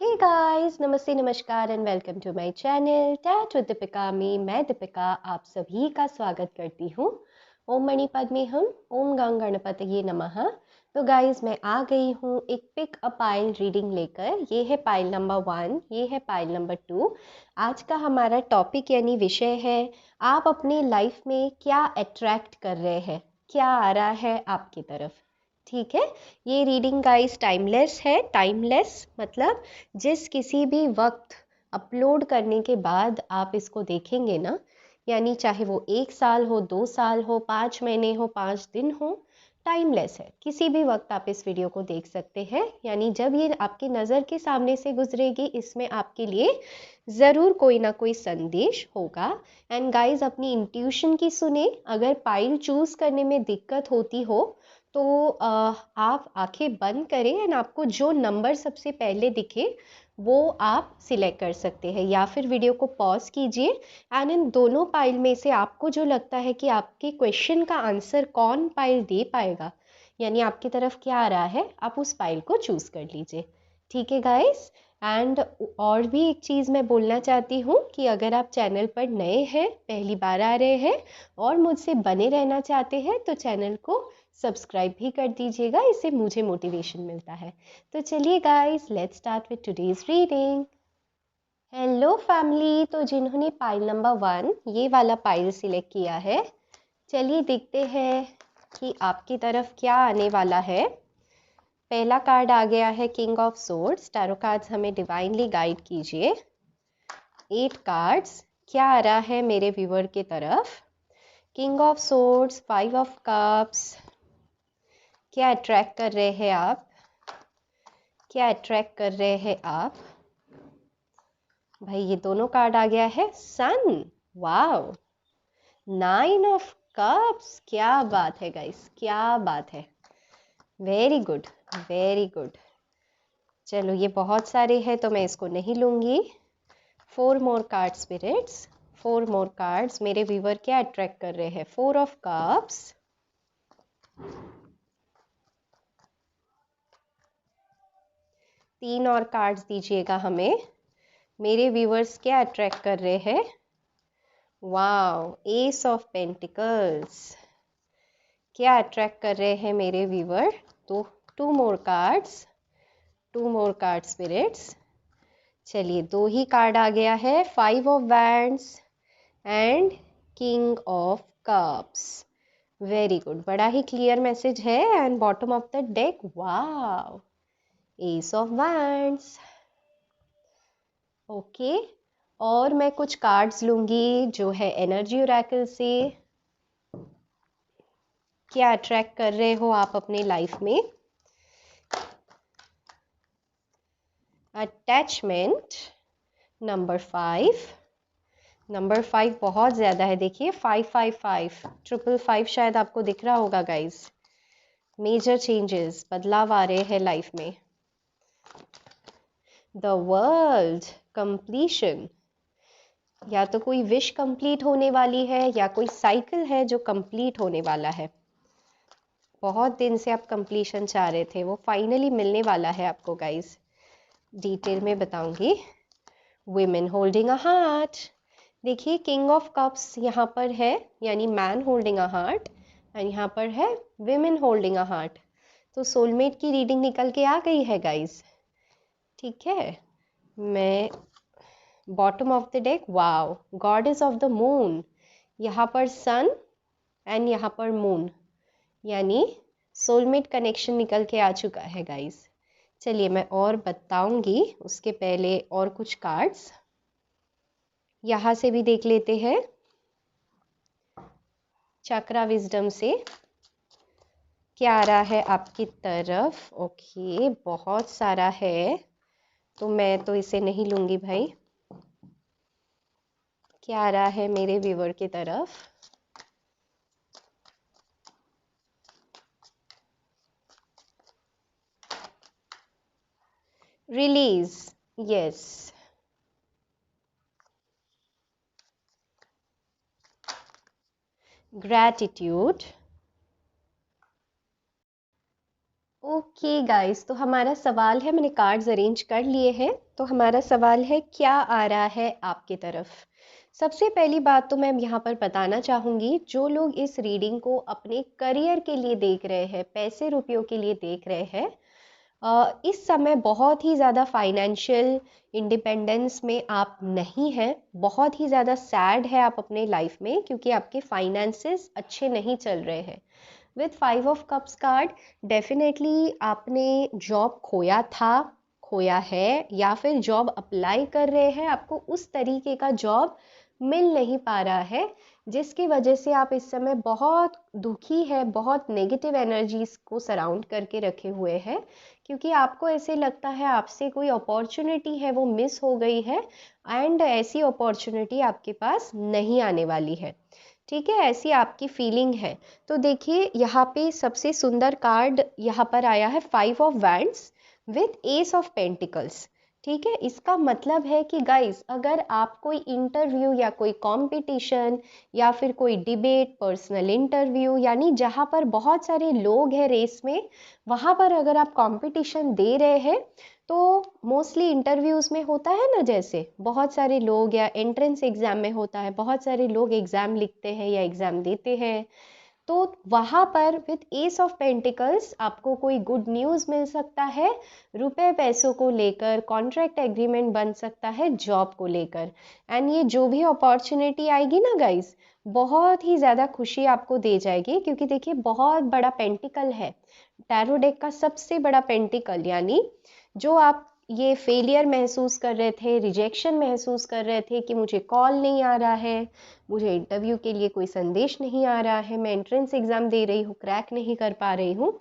Hey guys, namaste, namaskar and welcome to my channel टैट with Deepika में मैं दीपिका आप सभी का स्वागत करती हूँ। ओम मणि पद्मे हम ओम गंग गणपतये नमः। तो गाइस मैं आ गई हूँ एक पिक अ पाइल रीडिंग लेकर। ये है पाइल नंबर 1, ये है पाइल नंबर 2। आज का हमारा टॉपिक यानी विषय है आप अपनी लाइफ में क्या अट्रैक्ट कर रहे हैं, क्या आ रहा है आपकी तरफ। ठीक है, ये रीडिंग गाइस टाइमलेस है। टाइमलेस मतलब जिस किसी भी वक्त अपलोड करने के बाद आप इसको देखेंगे ना, यानी चाहे वो 1 साल हो, 2 साल हो, 5 महीने हो, 5 दिन हो, टाइमलेस है। किसी भी वक्त आप इस वीडियो को देख सकते हैं, यानी जब ये आपकी नज़र के सामने से गुजरेगी इसमें आपके लिए ज़रूर कोई ना कोई संदेश होगा। एंड गाइस अपनी इंट्यूशन की सुने। अगर पाइल चूज़ करने में दिक्कत होती हो तो आप आंखें बंद करें एंड आपको जो नंबर सबसे पहले दिखे वो आप सिलेक्ट कर सकते हैं, या फिर वीडियो को पॉज कीजिए एंड इन दोनों पाइल में से आपको जो लगता है कि आपके क्वेश्चन का आंसर कौन पाइल दे पाएगा, यानी आपकी तरफ क्या आ रहा है, आप उस पाइल को चूज कर लीजिए। ठीक है गाइस। एंड और भी एक चीज़ मैं बोलना चाहती हूँ कि अगर आप चैनल पर नए हैं, पहली बार आ रहे हैं और मुझसे बने रहना चाहते हैं तो चैनल को सब्सक्राइब भी कर दीजिएगा, इससे मुझे मोटिवेशन मिलता है। तो चलिए guys, let's start with today's reading. Hello family, तो जिन्होंने पाइल नंबर 1 ये वाला पाइल सिलेक्ट किया है, चलिए देखते हैं कि आपकी तरफ क्या आने वाला है। पहला कार्ड आ गया है king of swords. Tarot cards हमें डिवाइनली गाइड कीजिए। 8 कार्ड्स, क्या आ रहा है मेरे व्यूअर की तरफ। King of swords, 5 of cups, क्या अट्रैक्ट कर रहे हैं आप, क्या अट्रैक्ट कर रहे हैं आप। भाई ये दोनों कार्ड आ गया है सन, वाओ। 9 ऑफ कप्स, क्या बात है गाइस, क्या बात है। Very good, very good. चलो ये बहुत सारे हैं तो मैं इसको नहीं लूंगी। 4 मोर कार्ड स्पिरिट्स, 4 मोर कार्ड्स। मेरे व्यूवर क्या अट्रैक्ट कर रहे हैं। 4 ऑफ कप्स, 3 और कार्ड्स दीजिएगा हमें। मेरे व्यूवर्स क्या अट्रैक्ट कर रहे हैं। वाओ, एस ऑफ पेंटिकल्स, क्या अट्रैक्ट कर रहे हैं मेरे व्यूवर। तो 2 मोर कार्ड्स, 2 मोर कार्ड स्पिरिट्स। चलिए 2 ही कार्ड आ गया है, 5 of wands and king of cups. Very good, बड़ा ही क्लियर मैसेज है। And bottom of the deck, wow, S of wands. Okay, और मैं कुछ कार्ड्स लूंगी जो है एनर्जी ओरेकल से। क्या अट्रैक्ट कर रहे हो आप अपने लाइफ में। Attachment, number 5। नंबर 5 बहुत ज़्यादा है, देखिए 555 555 शायद आपको दिख रहा होगा गाइस। मेजर चेंजेस, बदलाव आ रहे हैं लाइफ में। द वर्ल्ड, कंप्लीशन, या तो कोई विश कंप्लीट होने वाली है या कोई साइकिल है जो कंप्लीट होने वाला है। बहुत दिन से आप कंप्लीशन चाह रहे थे, वो फाइनली मिलने वाला है आपको गाइस। डिटेल में बताऊंगी। वुमेन होल्डिंग अ हार्ट, देखिए किंग ऑफ कप्स यहाँ पर है, यानी man holding a heart, and यहाँ पर है विमेन होल्डिंग अ हार्ट। तो सोलमेट की रीडिंग निकल के आ गई है गाइस। ठीक है, मैं bottom of the deck, wow, goddess of the moon, यहाँ पर सन एंड यहाँ पर मून, यानी सोलमेट कनेक्शन निकल के आ चुका है गाइस। चलिए मैं और बताऊंगी उसके पहले और कुछ कार्ड्स यहाँ से भी देख लेते हैं। चक्रा विजडम से क्या आ रहा है आपकी तरफ। ओके, बहुत सारा है तो मैं तो इसे नहीं लूंगी भाई। क्या आ रहा है मेरे व्यूवर की तरफ। Release, yes. Gratitude, okay guys, तो हमारा सवाल है, मैंने कार्ड्स अरेंज कर लिए हैं। तो हमारा सवाल है, क्या आ रहा है आपकी तरफ। सबसे पहली बात तो मैं यहाँ पर बताना चाहूँगी, जो लोग इस रीडिंग को अपने करियर के लिए देख रहे हैं, पैसे रुपयों के लिए देख रहे हैं, इस समय बहुत ही ज़्यादा फाइनेंशियल इंडिपेंडेंस में आप नहीं हैं। बहुत ही ज़्यादा सैड है आप अपने लाइफ में, क्योंकि आपके फाइनेंसेस अच्छे नहीं चल रहे हैं। With 5 of cups card, definitely आपने जॉब खोया था, खोया है, या फिर जॉब अप्लाई कर रहे हैं, आपको उस तरीके का जॉब मिल नहीं पा रहा है, जिसकी वजह से आप इस समय बहुत दुखी है, बहुत नेगेटिव एनर्जीज को सराउंड करके रखे हुए हैं, क्योंकि आपको ऐसे लगता है आपसे कोई अपॉर्चुनिटी है वो मिस हो गई है, एंड ऐसी अपॉर्चुनिटी आपके पास नहीं आने वाली है। ठीक है, ऐसी आपकी फीलिंग है। तो देखिए, यहाँ पे सबसे सुंदर कार्ड यहाँ पर आया है 5 of wands with S of pentacles. ठीक है, इसका मतलब है कि गाइस, अगर आप कोई इंटरव्यू या कोई कंपटीशन या फिर कोई डिबेट, पर्सनल इंटरव्यू, यानी जहाँ पर बहुत सारे लोग हैं रेस में, वहाँ पर अगर आप कंपटीशन दे रहे हैं, तो मोस्टली इंटरव्यूज़ में होता है ना, जैसे बहुत सारे लोग, या एंट्रेंस एग्ज़ाम में होता है, बहुत सारे लोग एग्ज़ाम लिखते हैं या एग्ज़ाम देते हैं, तो वहाँ पर विथ एस ऑफ पेंटिकल्स आपको कोई गुड न्यूज़ मिल सकता है, रुपए पैसों को लेकर, कॉन्ट्रैक्ट एग्रीमेंट बन सकता है जॉब को लेकर। एंड ये जो भी अपॉर्चुनिटी आएगी ना गाइस, बहुत ही ज़्यादा खुशी आपको दे जाएगी, क्योंकि देखिए बहुत बड़ा पेंटिकल है, टैरो डेक का सबसे बड़ा पेंटिकल, यानी जो आप ये फेलियर महसूस कर रहे थे, रिजेक्शन महसूस कर रहे थे कि मुझे कॉल नहीं आ रहा है, मुझे इंटरव्यू के लिए कोई संदेश नहीं आ रहा है, मैं एंट्रेंस एग्ज़ाम दे रही हूँ, क्रैक नहीं कर पा रही हूँ,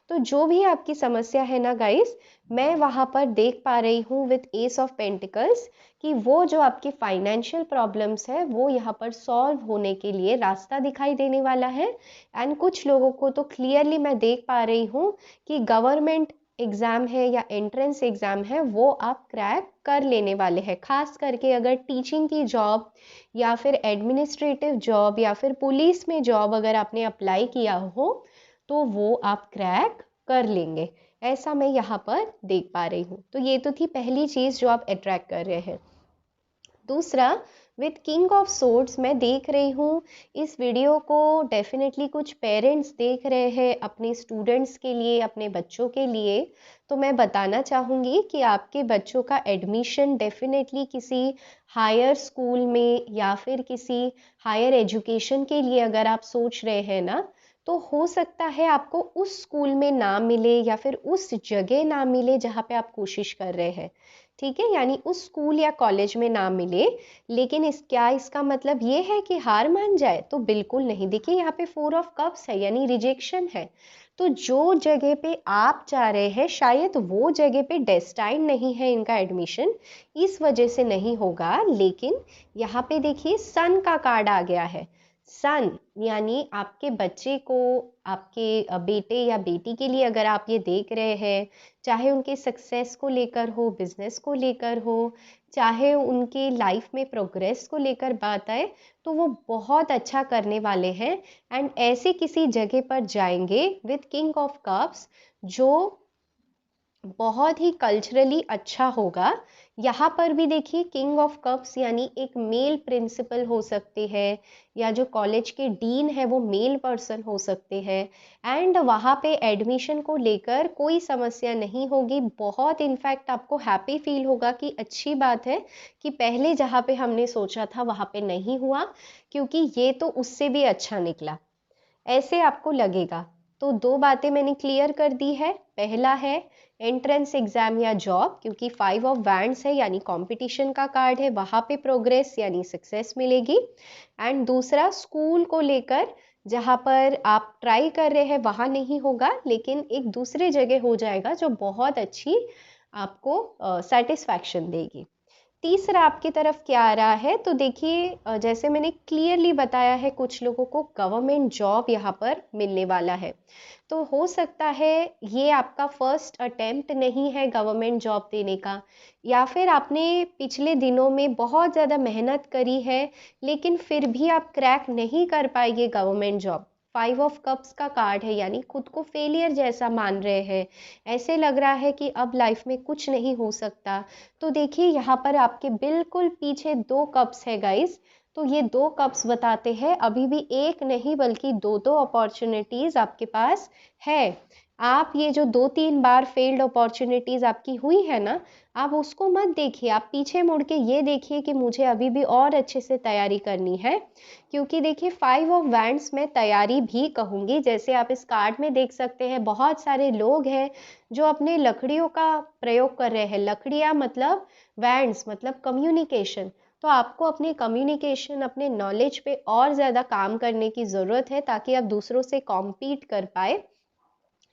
तो जो भी आपकी समस्या है ना गाइस, मैं वहाँ पर देख पा रही हूँ विथ एस ऑफ पेंटिकल्स कि वो जो आपकी फाइनेंशियल प्रॉब्लम्स है वो यहाँ पर सॉल्व होने के लिए रास्ता दिखाई देने वाला है। एंड कुछ लोगों को तो क्लियरली मैं देख पा रही हूँ कि गवर्नमेंट एग्ज़ाम है या एंट्रेंस एग्ज़ाम है, वो आप क्रैक कर लेने वाले हैं। खास करके अगर टीचिंग की जॉब या फिर एडमिनिस्ट्रेटिव जॉब या फिर पुलिस में जॉब अगर आपने अप्लाई किया हो, तो वो आप क्रैक कर लेंगे, ऐसा मैं यहाँ पर देख पा रही हूँ। तो ये तो थी पहली चीज़ जो आप अट्रैक्ट कर रहे हैं। दूसरा, विथ किंग ऑफ सोर्ड्स, मैं देख रही हूँ इस वीडियो को डेफिनेटली कुछ पेरेंट्स देख रहे हैं अपने स्टूडेंट्स के लिए, अपने बच्चों के लिए। तो मैं बताना चाहूँगी कि आपके बच्चों का एडमिशन डेफिनेटली किसी हायर स्कूल में या फिर किसी हायर एजुकेशन के लिए अगर आप सोच रहे हैं ना, तो हो सकता है आपको उस स्कूल में ना मिले या फिर उस जगह ना मिले जहाँ पे आप कोशिश कर रहे हैं। ठीक है, यानी उस स्कूल या कॉलेज में ना मिले, लेकिन इसका मतलब ये है कि हार मान जाए, तो बिल्कुल नहीं। देखिए, यहाँ पे 4 ऑफ कप्स है, यानी रिजेक्शन है। तो जो जगह पे आप जा रहे हैं, शायद वो जगह पे डेस्टाइन नहीं है इनका एडमिशन, इस वजह से नहीं होगा। लेकिन यहाँ पे देखिए, सन का कार्ड आ गया है। सन यानी आपके बच्चे को, आपके बेटे या बेटी के लिए अगर आप ये देख रहे हैं, चाहे उनके सक्सेस को लेकर हो, बिजनेस को लेकर हो, चाहे उनके लाइफ में प्रोग्रेस को लेकर बात आए, तो वो बहुत अच्छा करने वाले हैं। एंड ऐसे किसी जगह पर जाएंगे विथ किंग ऑफ कप्स, जो बहुत ही कल्चरली अच्छा होगा। यहाँ पर भी देखिए, किंग ऑफ कप्स यानी एक मेल प्रिंसिपल हो सकते हैं, या जो कॉलेज के डीन है वो मेल पर्सन हो सकते हैं। एंड वहाँ पे एडमिशन को लेकर कोई समस्या नहीं होगी, बहुत इनफैक्ट आपको हैप्पी फील होगा कि अच्छी बात है कि पहले जहाँ पे हमने सोचा था वहाँ पे नहीं हुआ, क्योंकि ये तो उससे भी अच्छा निकला, ऐसे आपको लगेगा। तो दो बातें मैंने क्लियर कर दी है। पहला है एंट्रेंस एग्जाम या जॉब, क्योंकि 5 ऑफ वैंड्स है यानी कंपटीशन का कार्ड है, वहाँ पे प्रोग्रेस यानी सक्सेस मिलेगी। एंड दूसरा, स्कूल को लेकर जहाँ पर आप ट्राई कर रहे हैं वहाँ नहीं होगा, लेकिन एक दूसरे जगह हो जाएगा जो बहुत अच्छी आपको सेटिस्फैक्शन देगी। तीसरा आपकी तरफ क्या आ रहा है, तो देखिए, जैसे मैंने क्लियरली बताया है, कुछ लोगों को गवर्नमेंट जॉब यहाँ पर मिलने वाला है। तो हो सकता है ये आपका फर्स्ट अटेम्प्ट नहीं है गवर्नमेंट जॉब देने का, या फिर आपने पिछले दिनों में बहुत ज़्यादा मेहनत करी है, लेकिन फिर भी आप क्रैक नहीं कर पाएंगे government job. Five of cups का कार्ड है, यानी खुद को फेलियर जैसा मान रहे हैं, ऐसे लग रहा है कि अब लाइफ में कुछ नहीं हो सकता। तो देखिए यहाँ पर आपके बिल्कुल पीछे 2 कप्स है गाइस। तो ये 2 कप्स बताते हैं अभी भी एक नहीं बल्कि 2-2 अपॉर्चुनिटीज आपके पास है। आप ये जो 2-3 बार फेल्ड अपॉर्चुनिटीज आपकी हुई है ना, आप उसको मत देखिए, आप पीछे मुड़ के ये देखिए कि मुझे अभी भी और अच्छे से तैयारी करनी है। क्योंकि देखिए 5 ऑफ वैंड्स में तैयारी भी कहूँगी, जैसे आप इस कार्ड में देख सकते हैं बहुत सारे लोग हैं जो अपने लकड़ियों का प्रयोग कर रहे हैं। लकड़ियाँ मतलब वैंड्स मतलब कम्युनिकेशन। तो आपको अपने कम्युनिकेशन, अपने नॉलेज पे और ज़्यादा काम करने की ज़रूरत है ताकि आप दूसरों से कॉम्पीट कर पाए,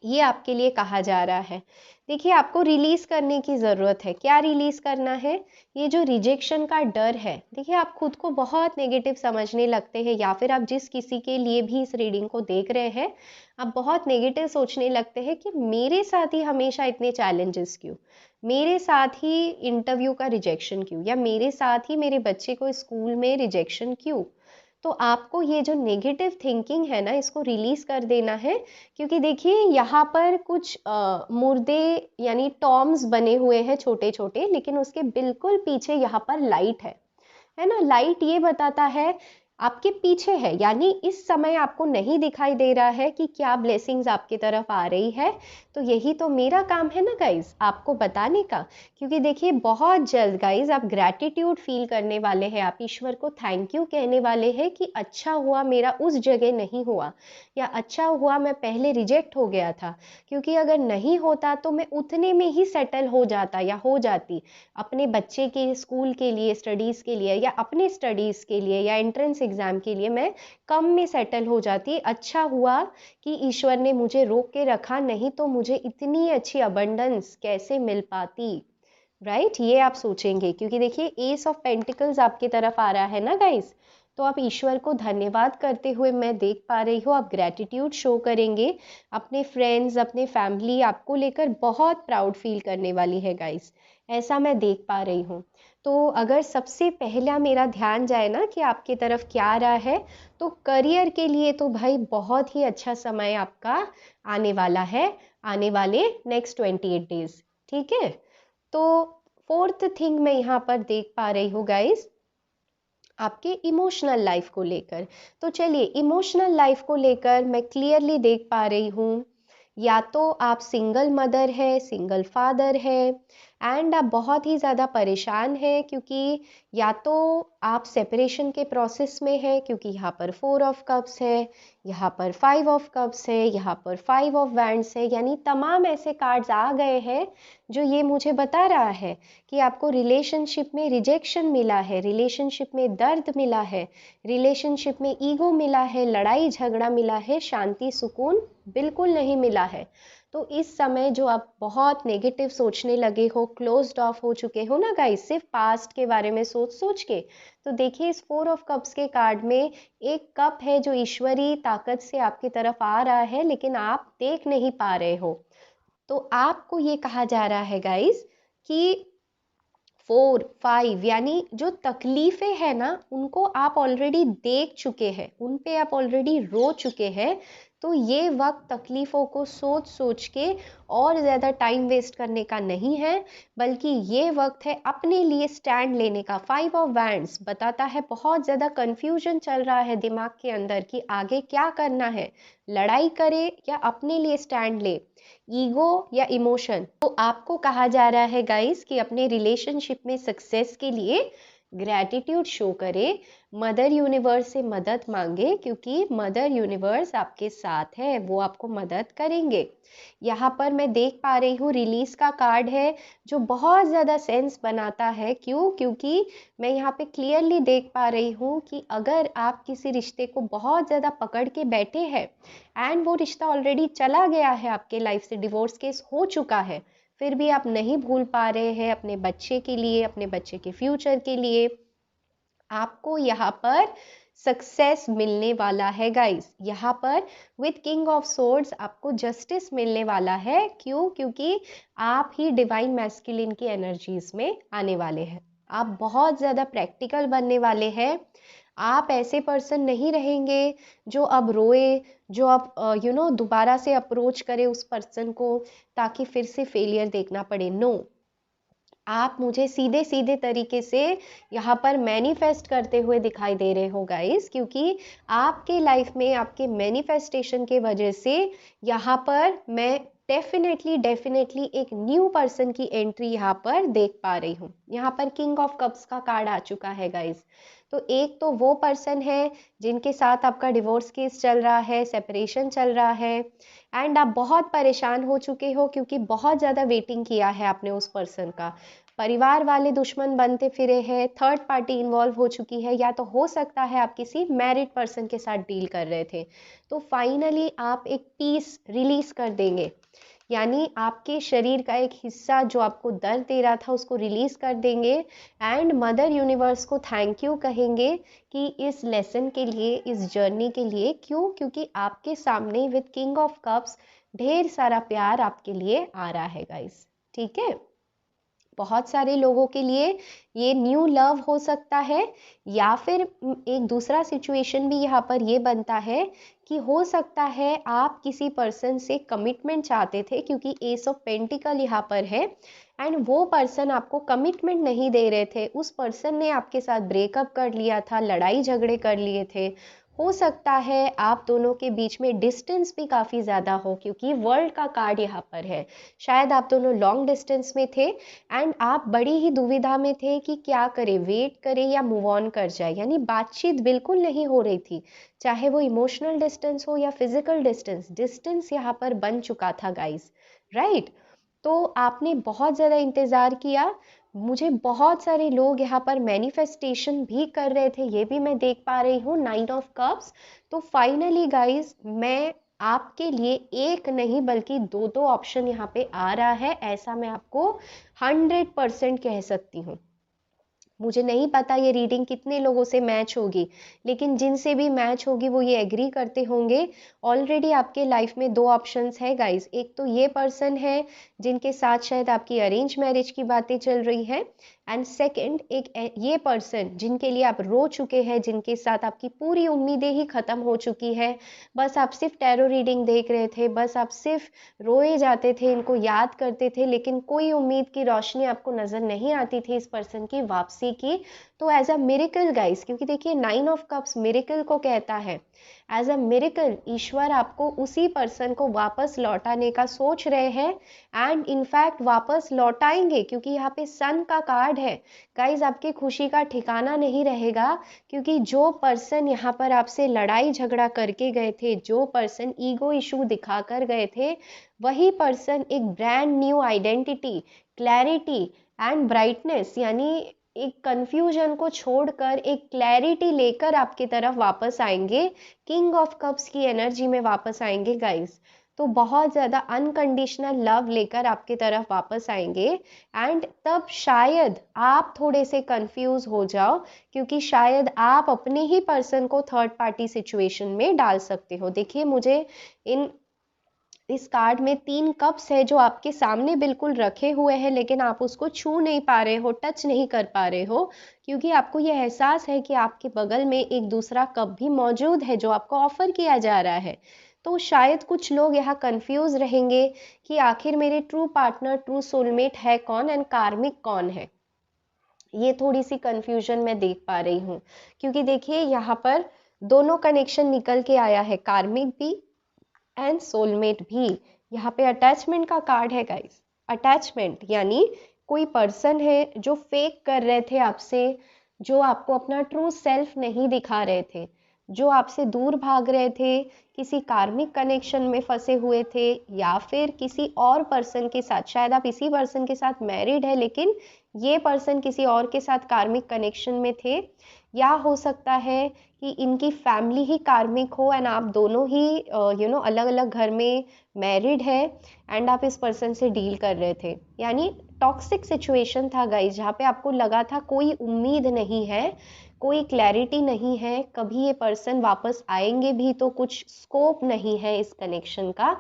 ये आपके लिए कहा जा रहा है। देखिए आपको रिलीज करने की ज़रूरत है। क्या रिलीज करना है? ये जो रिजेक्शन का डर है। देखिए आप खुद को बहुत नेगेटिव समझने लगते हैं, या फिर आप जिस किसी के लिए भी इस रीडिंग को देख रहे हैं, आप बहुत नेगेटिव सोचने लगते हैं कि मेरे साथ ही हमेशा इतने चैलेंजेस क्यों, मेरे साथ ही इंटरव्यू का रिजेक्शन क्यों, या मेरे साथ ही मेरे बच्चे को स्कूल में रिजेक्शन क्यों। तो आपको ये जो नेगेटिव थिंकिंग है ना, इसको रिलीज कर देना है। क्योंकि देखिए यहाँ पर कुछ मुर्दे यानी टॉम्स बने हुए हैं छोटे छोटे, लेकिन उसके बिल्कुल पीछे यहाँ पर लाइट है ना। लाइट ये बताता है आपके पीछे है, यानी इस समय आपको नहीं दिखाई दे रहा है कि क्या ब्लेसिंग्स आपकी तरफ आ रही है। तो यही तो मेरा काम है ना गाइज, आपको बताने का। क्योंकि देखिए बहुत जल्द गाइज आप ग्रैटिट्यूड फील करने वाले हैं, आप ईश्वर को थैंक यू कहने वाले हैं कि अच्छा हुआ मेरा उस जगह नहीं हुआ, या अच्छा हुआ मैं पहले रिजेक्ट हो गया था। क्योंकि अगर नहीं होता तो मैं उतने में ही सेटल हो जाता या हो जाती, अपने बच्चे के स्कूल के लिए, स्टडीज़ के लिए, या अपने स्टडीज़ के लिए, या एंट्रेंस एग्ज़ाम के लिए मैं कम में सेटल हो जाती। अच्छा हुआ कि ईश्वर ने मुझे रोक के रखा, नहीं तो मुझे इतनी अच्छी अबंडेंस कैसे मिल पाती। राइट, ये आप सोचेंगे। क्योंकि देखिए एस ऑफ पेंटिकल्स आपकी तरफ आ रहा है ना गाइस, तो आप ईश्वर को धन्यवाद करते हुए मैं देख पा रही हूँ, आप ग्रैटिट्यूड शो करेंगे। अपने फ्रेंड्स, अपने फैमिली आपको लेकर बहुत प्राउड फील करने वाली है गाइस, ऐसा मैं देख पा रही हूँ। तो अगर सबसे पहला मेरा ध्यान जाए ना कि आपकी तरफ क्या आ रहा है, तो करियर के लिए तो भाई बहुत ही अच्छा समय आपका आने वाला है, आने वाले नेक्स्ट 28 डेज। ठीक है। तो फोर्थ थिंग मैं यहाँ पर देख पा रही हूँ गाइस, आपके इमोशनल लाइफ को लेकर। तो चलिए इमोशनल लाइफ को लेकर मैं क्लियरली देख पा रही हूँ, या तो आप सिंगल मदर है, सिंगल फादर है, एंड आप बहुत ही ज़्यादा परेशान हैं, क्योंकि या तो आप सेपरेशन के प्रोसेस में है, क्योंकि यहाँ पर 4 ऑफ कप्स है, यहाँ पर 5 ऑफ कप्स है, यहाँ पर 5 ऑफ वैंड्स है, यानी तमाम ऐसे कार्ड्स आ गए हैं जो ये मुझे बता रहा है कि आपको रिलेशनशिप में रिजेक्शन मिला है, रिलेशनशिप में दर्द मिला है, रिलेशनशिप में ईगो मिला है, लड़ाई झगड़ा मिला है, शांति सुकून बिल्कुल नहीं मिला है। तो इस समय जो आप बहुत नेगेटिव सोचने लगे हो, क्लोज्ड ऑफ हो चुके हो ना गाइस, सिर्फ पास्ट के बारे में सोच सोच के, तो देखिए इस 4 ऑफ कप्स के कार्ड में एक कप है जो ईश्वरी ताकत से आपकी तरफ आ रहा है, लेकिन आप देख नहीं पा रहे हो। तो आपको ये कहा जा रहा है गाइस कि 4, 5 यानी जो तकलीफें हैं ना, उनको आप ऑलरेडी देख चुके हैं, उन पे आप ऑलरेडी रो चुके हैं। तो ये वक्त तकलीफों को सोच सोच के और ज़्यादा टाइम वेस्ट करने का नहीं है, बल्कि ये वक्त है अपने लिए स्टैंड लेने का। 5 ऑफ वैंड्स बताता है बहुत ज़्यादा कंफ्यूजन चल रहा है दिमाग के अंदर कि आगे क्या करना है, लड़ाई करे या अपने लिए स्टैंड ले, ईगो या इमोशन। तो आपको कहा जा रहा है गाइस कि अपने रिलेशनशिप में सक्सेस के लिए ग्रैटिट्यूड शो करे, मदर यूनिवर्स से मदद मांगे, क्योंकि मदर यूनिवर्स आपके साथ है, वो आपको मदद करेंगे। यहाँ पर मैं देख पा रही हूँ रिलीज का कार्ड है जो बहुत ज़्यादा सेंस बनाता है। क्यों? क्योंकि मैं यहाँ पे क्लियरली देख पा रही हूँ कि अगर आप किसी रिश्ते को बहुत ज़्यादा पकड़ के बैठे हैं एंड वो रिश्ता ऑलरेडी चला गया है, आपके लाइफ से डिवोर्स केस हो चुका है, फिर भी आप नहीं भूल पा रहे हैं अपने बच्चे के लिए, अपने बच्चे के फ्यूचर के लिए, आपको यहाँ पर सक्सेस मिलने वाला है गाइस। यहाँ पर विद किंग ऑफ सोर्ड्स आपको जस्टिस मिलने वाला है। क्यों? क्योंकि आप ही डिवाइन मैस्कुलिन की एनर्जीज में आने वाले हैं, आप बहुत ज़्यादा प्रैक्टिकल बनने वाले हैं, आप ऐसे पर्सन नहीं रहेंगे जो अब रोए, जो अब दोबारा से अप्रोच करे उस पर्सन को ताकि फिर से फेलियर देखना पड़े। नो, आप मुझे सीधे सीधे तरीके से यहाँ पर मैनिफेस्ट करते हुए दिखाई दे रहे हो गाइस, क्योंकि आपके लाइफ में आपके मैनिफेस्टेशन के वजह से यहाँ पर मैं डेफिनेटली एक न्यू पर्सन की एंट्री यहाँ पर देख पा रही हूँ। यहाँ पर किंग ऑफ कप्स का कार्ड आ चुका है गाइस। तो एक तो वो पर्सन है जिनके साथ आपका डिवोर्स केस चल रहा है, सेपरेशन चल रहा है, एंड आप बहुत परेशान हो चुके हो क्योंकि बहुत ज़्यादा वेटिंग किया है आपने उस पर्सन का। परिवार वाले दुश्मन बनते फिरे हैं, थर्ड पार्टी इन्वॉल्व हो चुकी है, या तो हो सकता है आप किसी मैरिड पर्सन के साथ डील कर रहे थे। तो फाइनली आप एक पीस रिलीज कर देंगे, यानी आपके शरीर का एक हिस्सा जो आपको दर्द दे रहा था उसको रिलीज कर देंगे, एंड मदर यूनिवर्स को थैंक यू कहेंगे कि इस लेसन के लिए, इस जर्नी के लिए। क्यों? क्योंकि आपके सामने विद किंग ऑफ कप्स ढेर सारा प्यार आपके लिए आ रहा है गाइस। ठीक है, बहुत सारे लोगों के लिए ये न्यू लव हो सकता है, या फिर एक दूसरा सिचुएशन भी यहाँ पर ये बनता है कि हो सकता है आप किसी पर्सन से कमिटमेंट चाहते थे, क्योंकि एस ऑफ पेंटिकल यहाँ पर है, एंड वो पर्सन आपको कमिटमेंट नहीं दे रहे थे। उस पर्सन ने आपके साथ ब्रेकअप कर लिया था, लड़ाई झगड़े कर लिए थे। हो सकता है आप दोनों के बीच में डिस्टेंस भी काफ़ी ज़्यादा हो, क्योंकि वर्ल्ड का कार्ड यहाँ पर है। शायद आप दोनों लॉन्ग डिस्टेंस में थे एंड आप बड़ी ही दुविधा में थे कि क्या करें, वेट करें या मूव ऑन कर जाए, यानी बातचीत बिल्कुल नहीं हो रही थी, चाहे वो इमोशनल डिस्टेंस हो या फिजिकल डिस्टेंस। डिस्टेंस यहाँ पर बन चुका था गाइस, राइट? तो आपने बहुत ज़्यादा इंतज़ार किया। मुझे बहुत सारे लोग यहाँ पर मैनिफेस्टेशन भी कर रहे थे, ये भी मैं देख पा रही हूँ, 9 ऑफ कप्स। तो फाइनली गाइस, मैं आपके लिए एक नहीं बल्कि दो दो ऑप्शन यहाँ पे आ रहा है, ऐसा मैं आपको 100% कह सकती हूँ। मुझे नहीं पता ये रीडिंग कितने लोगों से मैच होगी, लेकिन जिनसे भी मैच होगी वो ये एग्री करते होंगे। ऑलरेडी आपके लाइफ में दो ऑप्शंस है गाइस। एक तो ये पर्सन है जिनके साथ शायद आपकी अरेंज मैरिज की बातें चल रही है, एंड सेकंड एक ये पर्सन जिनके लिए आप रो चुके हैं, जिनके साथ आपकी पूरी उम्मीदें ही खत्म हो चुकी है। बस आप सिर्फ टैरो रीडिंग देख रहे थे, बस आप सिर्फ रोए जाते थे, इनको याद करते थे, लेकिन कोई उम्मीद की रोशनी आपको नजर नहीं आती थी इस पर्सन की वापसी की। तो एज अ मिरेकल गाइस, क्योंकि देखिए 9 ऑफ कप्स मिरेकल को कहता है, एज अ मिरेकल ईश्वर आपको उसी पर्सन को वापस लौटाने का सोच रहे हैं, एंड इनफैक्ट वापस लौटाएंगे, क्योंकि यहाँ पे सन का कार्ड है। गाइस, आपकी खुशी का ठिकाना नहीं रहेगा, क्योंकि जो पर्सन यहाँ पर आपसे लड़ाई झगड़ा करके गए थे, जो पर्सन ईगो इशू दिखा कर गए थे, वही पर्सन एक brand new identity, clarity and brightness, यानी एक कंफ्यूजन को छोड़कर एक क्लैरिटी लेकर आपकी तरफ वापस आएंगे, किंग ऑफ कप्स की एनर्जी में वापस आएंगे गाइस। तो बहुत ज़्यादा अनकंडीशनल लव लेकर आपकी तरफ वापस आएंगे, एंड तब शायद आप थोड़े से कंफ्यूज हो जाओ, क्योंकि शायद आप अपने ही पर्सन को थर्ड पार्टी सिचुएशन में डाल सकते हो। देखिए, मुझे इस कार्ड में 3 कप्स है जो आपके सामने बिल्कुल रखे हुए हैं, लेकिन आप उसको छू नहीं पा रहे हो, टच नहीं कर पा रहे हो, क्योंकि आपको ये एहसास है कि आपके बगल में एक दूसरा कप भी मौजूद है जो आपको ऑफर किया जा रहा है। तो शायद कुछ लोग यहाँ कंफ्यूज रहेंगे कि आखिर मेरे ट्रू पार्टनर, ट्रू सोलमेट है कौन एंड कार्मिक कौन है। ये थोड़ी सी कंफ्यूजन मैं देख पा रही हूँ, क्योंकि देखिए यहाँ पर दोनों कनेक्शन निकल के आया है, कार्मिक भी एंड सोलमेट भी। यहाँ पे अटैचमेंट का कार्ड है गाइस। अटैचमेंट यानी कोई पर्सन है जो फेक कर रहे थे आपसे, जो आपको अपना ट्रू सेल्फ नहीं दिखा रहे थे, जो आपसे दूर भाग रहे थे, किसी कार्मिक कनेक्शन में फंसे हुए थे, या फिर किसी और पर्सन के साथ, शायद आप इसी पर्सन के साथ मैरिड है लेकिन ये पर्सन किसी और के साथ कार्मिक कनेक्शन में थे, या हो सकता है कि इनकी फैमिली ही कार्मिक हो एंड आप दोनों ही अलग अलग घर में मैरिड है, एंड आप इस पर्सन से डील कर रहे थे। यानी टॉक्सिक सिचुएशन था गाइस, जहाँ पे आपको लगा था कोई उम्मीद नहीं है, कोई क्लैरिटी नहीं है, कभी ये पर्सन वापस आएंगे भी तो कुछ स्कोप नहीं है इस कनेक्शन का।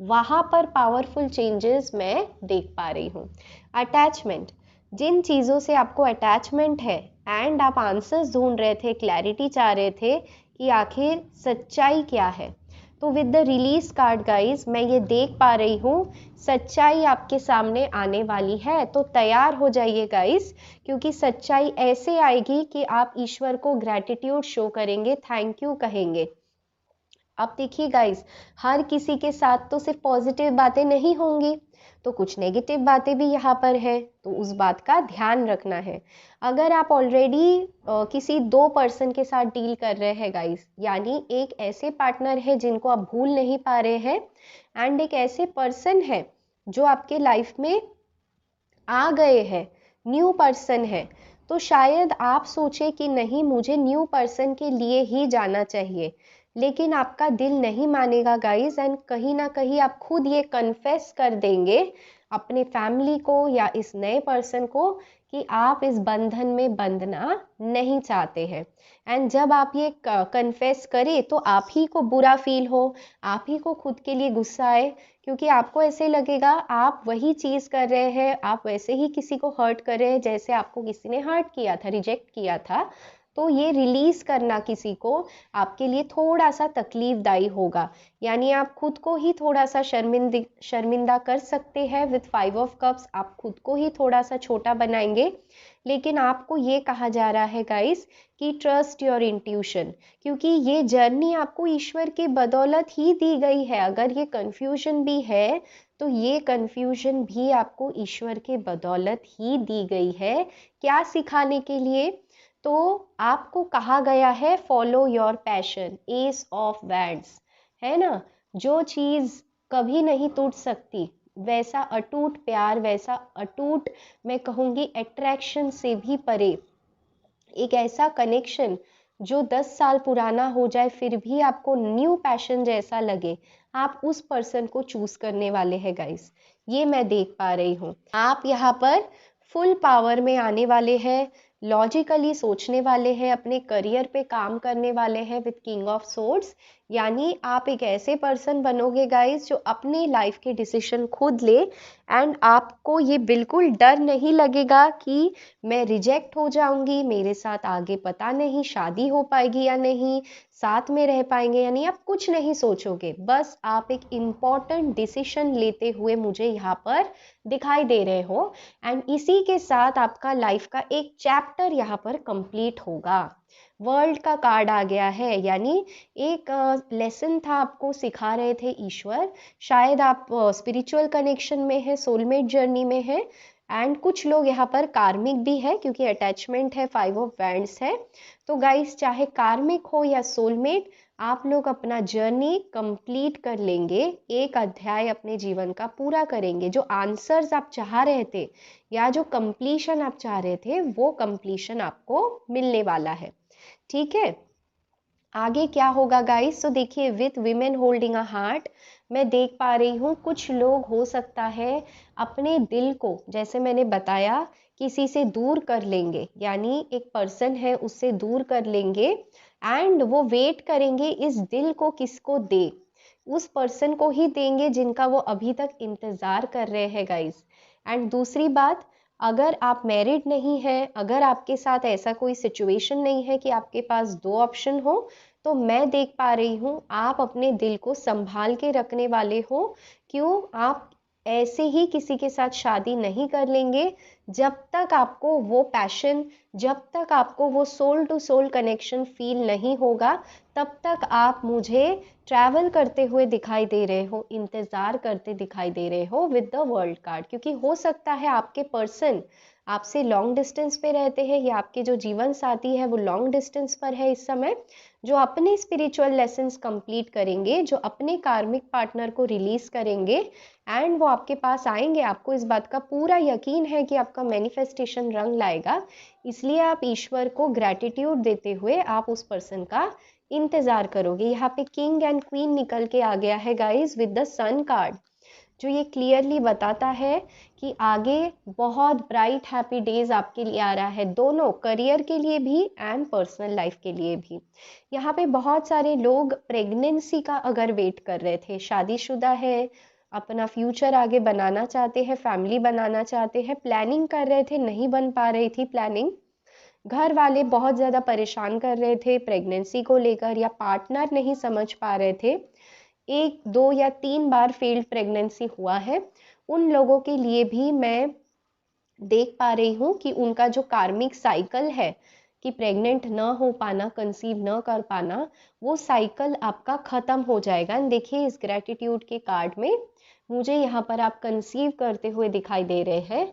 वहाँ पर पावरफुल चेंजेस मैं देख पा रही हूँ। अटैचमेंट, जिन चीज़ों से आपको अटैचमेंट है एंड आप आंसर्स ढूंढ रहे थे, क्लैरिटी चाह रहे थे कि आखिर सच्चाई क्या है, तो with the release card guys मैं ये देख पा रही हूँ सच्चाई आपके सामने आने वाली है। तो तैयार हो जाइए गाइज, क्योंकि सच्चाई ऐसे आएगी कि आप ईश्वर को ग्रैटिट्यूड शो करेंगे, थैंक यू कहेंगे। अब देखिए गाइस, हर किसी के साथ तो सिर्फ पॉजिटिव बातें नहीं होंगी, तो कुछ नेगेटिव बातें भी यहाँ पर है, तो उस बात का ध्यान रखना है। अगर आप ऑलरेडी किसी दो पर्सन के साथ डील कर रहे हैं गाइस, यानी एक ऐसे पार्टनर है जिनको आप भूल नहीं पा रहे हैं एंड एक ऐसे पर्सन है जो आपके लाइफ में आ गए हैं, न्यू पर्सन है, तो शायद आप सोचे कि नहीं मुझे न्यू पर्सन के लिए ही जाना चाहिए, लेकिन आपका दिल नहीं मानेगा गाइस एंड कहीं ना कहीं आप खुद ये कन्फेस कर देंगे अपने फैमिली को या इस नए पर्सन को कि आप इस बंधन में बंधना नहीं चाहते हैं। एंड जब आप ये कन्फेस करें तो आप ही को बुरा फील हो, आप ही को खुद के लिए गुस्सा आए, क्योंकि आपको ऐसे लगेगा आप वही चीज़ कर रहे हैं, आप वैसे ही किसी को हर्ट कर रहे हैं जैसे आपको किसी ने हर्ट किया था, रिजेक्ट किया था। तो ये रिलीज करना किसी को आपके लिए थोड़ा सा तकलीफदायी होगा, यानी आप खुद को ही थोड़ा सा शर्मिंदा कर सकते हैं। विद 5 ऑफ कप्स आप खुद को ही थोड़ा सा छोटा बनाएंगे, लेकिन आपको ये कहा जा रहा है गाइस कि ट्रस्ट योर इंट्यूशन, क्योंकि ये जर्नी आपको ईश्वर की बदौलत ही दी गई है। अगर ये कंफ्यूजन भी है तो ये कंफ्यूजन भी आपको ईश्वर के बदौलत ही दी गई है। क्या सिखाने के लिए? तो आपको कहा गया है follow your passion, S of wands, है ना। जो चीज कभी नहीं टूट सकती, वैसा अटूट प्यार, वैसा अटूट मैं कहूंगी अट्रैक्शन से भी परे एक ऐसा कनेक्शन जो 10 साल पुराना हो जाए फिर भी आपको न्यू पैशन जैसा लगे, आप उस पर्सन को चूज करने वाले हैं गाइस। ये मैं देख पा रही हूँ। आप यहाँ पर फुल पावर में आने वाले हैं, लॉजिकली सोचने वाले हैं, अपने करियर पे काम करने वाले हैं विद किंग ऑफ सोर्ड्स, यानी आप एक ऐसे पर्सन बनोगे गाइस जो अपनी लाइफ के डिसीजन खुद ले एंड आपको ये बिल्कुल डर नहीं लगेगा कि मैं रिजेक्ट हो जाऊंगी, मेरे साथ आगे पता नहीं शादी हो पाएगी या नहीं, साथ में रह पाएंगे, यानी आप कुछ नहीं सोचोगे, बस आप एक इम्पॉर्टेंट डिसीजन लेते हुए मुझे यहाँ पर दिखाई दे रहे हो एंड इसी के साथ आपका लाइफ का एक चैप्टर यहाँ पर कंप्लीट होगा। वर्ल्ड का कार्ड आ गया है, यानी एक लेसन था आपको सिखा रहे थे ईश्वर, शायद आप स्पिरिचुअल कनेक्शन में है, सोलमेट जर्नी में है एंड कुछ लोग यहाँ पर कार्मिक भी है क्योंकि अटैचमेंट है, 5 ऑफ वैंड्स है। तो गाइस चाहे कार्मिक हो या सोलमेट, आप लोग अपना जर्नी कंप्लीट कर लेंगे, एक अध्याय अपने जीवन का पूरा करेंगे। जो आंसर्स आप चाह रहे थे या जो कंप्लीशन आप चाह रहे थे वो कंप्लीशन आपको मिलने वाला है, ठीक है। आगे क्या होगा गाइस? तो देखिए with women holding a heart मैं देख पा रही हूँ कुछ लोग हो सकता है अपने दिल को, जैसे मैंने बताया, किसी से दूर कर लेंगे, यानी एक पर्सन है उससे दूर कर लेंगे एंड वो वेट करेंगे इस दिल को किसको दे, उस पर्सन को ही देंगे जिनका वो अभी तक इंतजार कर रहे हैं गाइस। एंड दूसरी बात, अगर आप मैरिड नहीं हैं, अगर आपके साथ ऐसा कोई सिचुएशन नहीं है कि आपके पास दो ऑप्शन हो, तो मैं देख पा रही हूँ आप अपने दिल को संभाल के रखने वाले हो। क्यों? आप ऐसे ही किसी के साथ शादी नहीं कर लेंगे जब तक आपको वो पैशन, जब तक आपको वो soul to soul connection feel नहीं होगा, तब तक आप मुझे ट्रैवल करते हुए दिखाई दे रहे हो, इंतजार करते दिखाई दे रहे हो विद द वर्ल्ड कार्ड, क्योंकि हो सकता है आपके पर्सन आपसे लॉन्ग डिस्टेंस पे रहते हैं या आपके जो जीवन साथी है वो लॉन्ग डिस्टेंस पर है इस समय, जो अपने स्पिरिचुअल लेसन्स कंप्लीट करेंगे, जो अपने कार्मिक पार्टनर को रिलीज करेंगे एंड वो आपके पास आएंगे। आपको इस बात का पूरा यकीन है कि आपका मैनिफेस्टेशन रंग लाएगा, इसलिए आप ईश्वर को ग्रैटिट्यूड देते हुए आप उस पर्सन का इंतजार करोगे। यहाँ पे किंग एंड क्वीन निकल के आ गया है guys with the sun card, जो ये क्लियरली बताता है कि आगे बहुत ब्राइट हैप्पी डेज आपके लिए आ रहा है, दोनों करियर के लिए भी एंड पर्सनल लाइफ के लिए भी। यहाँ पे बहुत सारे लोग प्रेगनेंसी का अगर वेट कर रहे थे, शादीशुदा है, अपना फ्यूचर आगे बनाना चाहते हैं, फैमिली बनाना चाहते हैं, प्लानिंग कर रहे थे, नहीं बन पा रही थी प्लानिंग, घर वाले बहुत ज़्यादा परेशान कर रहे थे प्रेगनेंसी को लेकर, या पार्टनर नहीं समझ पा रहे थे, 1, 2 या 3 बार फेल्ड प्रेगनेंसी हुआ है, उन लोगों के लिए भी मैं देख पा रही हूँ कि उनका जो कार्मिक साइकिल है कि प्रेग्नेंट न हो पाना, कंसीव न कर पाना, वो साइकिल आपका खत्म हो जाएगा। देखिए इस ग्रेटिट्यूड के कार्ड में मुझे यहाँ पर आप कंसीव करते हुए दिखाई दे रहे हैं,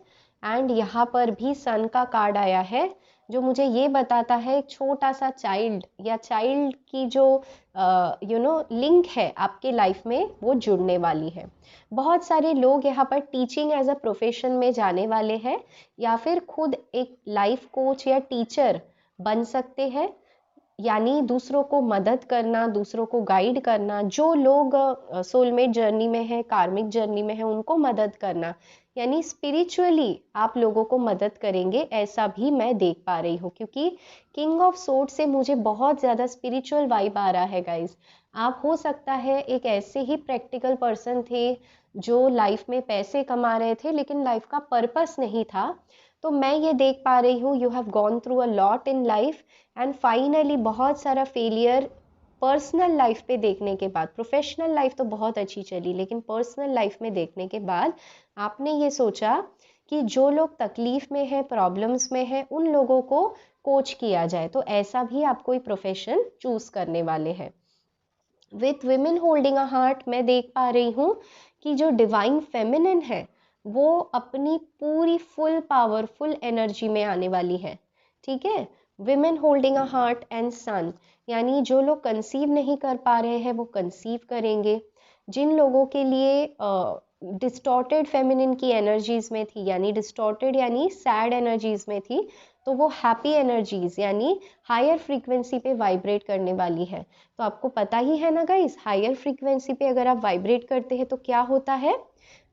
एंड यहाँ पर भी सन का कार्ड आया है जो मुझे ये बताता है एक छोटा सा चाइल्ड या चाइल्ड की जो लिंक है आपके लाइफ में वो जुड़ने वाली है। बहुत सारे लोग यहाँ पर टीचिंग एज अ प्रोफेशन में जाने वाले हैं, या फिर खुद एक लाइफ कोच या टीचर बन सकते हैं, यानी दूसरों को मदद करना, दूसरों को गाइड करना, जो लोग सोलमेट जर्नी में है, कार्मिक जर्नी में है, उनको मदद करना, यानी स्पिरिचुअली आप लोगों को मदद करेंगे, ऐसा भी मैं देख पा रही हूँ, क्योंकि किंग ऑफ सोर्ड से मुझे बहुत ज़्यादा स्पिरिचुअल वाइब आ रहा है गाइज। आप हो सकता है एक ऐसे ही प्रैक्टिकल पर्सन थे जो लाइफ में पैसे कमा रहे थे लेकिन लाइफ का पर्पस नहीं था, तो मैं ये देख पा रही हूँ you have gone through a lot in life and finally बहुत सारा फेलियर पर्सनल लाइफ पे देखने के बाद, प्रोफेशनल लाइफ तो बहुत अच्छी चली लेकिन पर्सनल लाइफ में देखने के बाद आपने ये सोचा कि जो लोग तकलीफ में है, प्रॉब्लम्स में है, उन लोगों को कोच किया जाए, तो ऐसा भी आप कोई प्रोफेशन चूज करने वाले हैं। With women holding a heart मैं देख पा रही हूँ कि जो डिवाइन फेमिनिन है वो अपनी पूरी फुल पावरफुल एनर्जी में आने वाली है, ठीक है। Women holding a heart and sun, यानी जो लोग कंसीव नहीं कर पा रहे हैं वो कंसीव करेंगे, जिन लोगों के लिए डिस्टॉर्टेड फेमिनिन की एनर्जीज में थी, यानी डिस्टॉर्टेड यानी सैड एनर्जीज में थी, तो वो हैप्पी एनर्जीज यानी हायर फ्रीक्वेंसी पे वाइब्रेट करने वाली है। तो आपको पता ही है ना गाइस, हायर फ्रीक्वेंसी पे अगर आप वाइब्रेट करते हैं तो क्या होता है,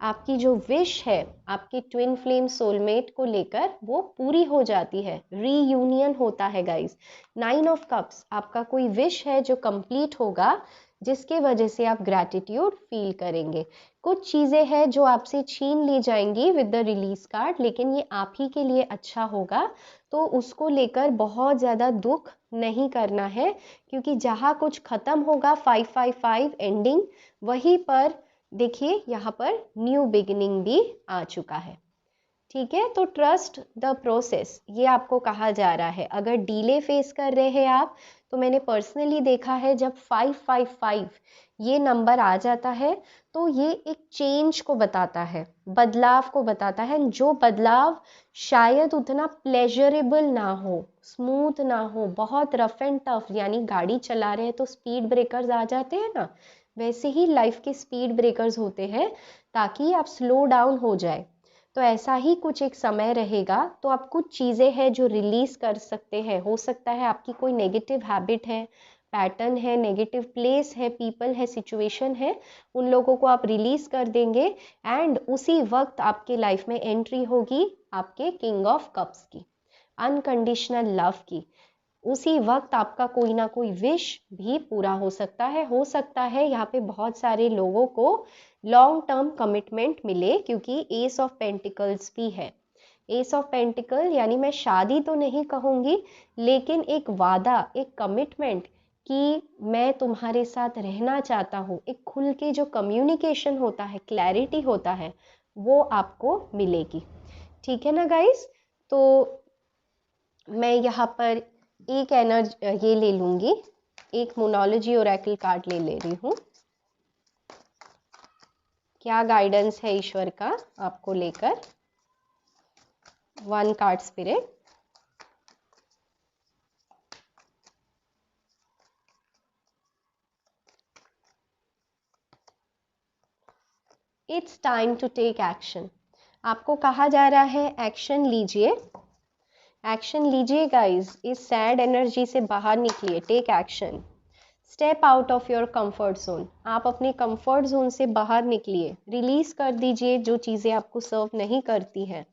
आपकी जो विश है आपके ट्विन फ्लेम सोलमेट को लेकर वो पूरी हो जाती है, रीयूनियन होता है गाइस। 9 ऑफ कप्स आपका कोई विश है जो कंप्लीट होगा, जिसके वजह से आप ग्रैटिट्यूड फील करेंगे। कुछ चीज़ें हैं जो आपसे छीन ली जाएंगी विद द रिलीज कार्ड, लेकिन ये आप ही के लिए अच्छा होगा, तो उसको लेकर बहुत ज़्यादा दुख नहीं करना है, क्योंकि जहाँ कुछ ख़त्म होगा 555 एंडिंग, वहीं पर देखिए यहाँ पर न्यू बिगिनिंग भी आ चुका है, ठीक है। तो ट्रस्ट द प्रोसेस ये आपको कहा जा रहा है। अगर डीले फेस कर रहे हैं आप, तो मैंने पर्सनली देखा है जब 555 ये नंबर आ जाता है तो ये एक चेंज को बताता है, बदलाव को बताता है, जो बदलाव शायद उतना प्लेजरेबल ना हो, स्मूथ ना हो, बहुत रफ एंड टफ, यानी गाड़ी चला रहे हैं तो स्पीड ब्रेकर्स आ जाते हैं ना, वैसे ही लाइफ के स्पीड ब्रेकर्स होते हैं ताकि आप स्लो डाउन हो जाए। तो ऐसा ही कुछ एक समय रहेगा, तो आप कुछ चीज़ें हैं जो रिलीज कर सकते हैं। हो सकता है आपकी कोई नेगेटिव हैबिट है, पैटर्न है, नेगेटिव प्लेस है, पीपल है, सिचुएशन है, उन लोगों को आप रिलीज कर देंगे, एंड उसी वक्त आपके लाइफ में एंट्री होगी आपके किंग ऑफ कप्स की, अनकंडीशनल लव की। उसी वक्त आपका कोई ना कोई विश भी पूरा हो सकता है। हो सकता है यहाँ पे बहुत सारे लोगों को लॉन्ग टर्म कमिटमेंट मिले, क्योंकि एस ऑफ पेंटिकल्स भी है। एस ऑफ पेंटिकल यानी मैं शादी तो नहीं कहूँगी, लेकिन एक वादा, एक कमिटमेंट कि मैं तुम्हारे साथ रहना चाहता हूँ, एक खुल के जो कम्युनिकेशन होता है, क्लैरिटी होता है, वो आपको मिलेगी, ठीक है ना गाइस। तो मैं यहाँ पर एक ये ले लूंगी, एक मोनोलॉजी ओरेकल कार्ड ले रही हूँ। क्या गाइडेंस है ईश्वर का आपको लेकर। 1 card spirit, it's time to take action. आपको कहा जा रहा है एक्शन लीजिए, एक्शन लीजिए गाइस, इस सैड एनर्जी से बाहर निकलिए, take action, step out of your comfort zone. आप अपने कंफर्ट जोन से बाहर निकलिए, रिलीज कर दीजिए जो चीज़ें आपको सर्व नहीं करती हैं,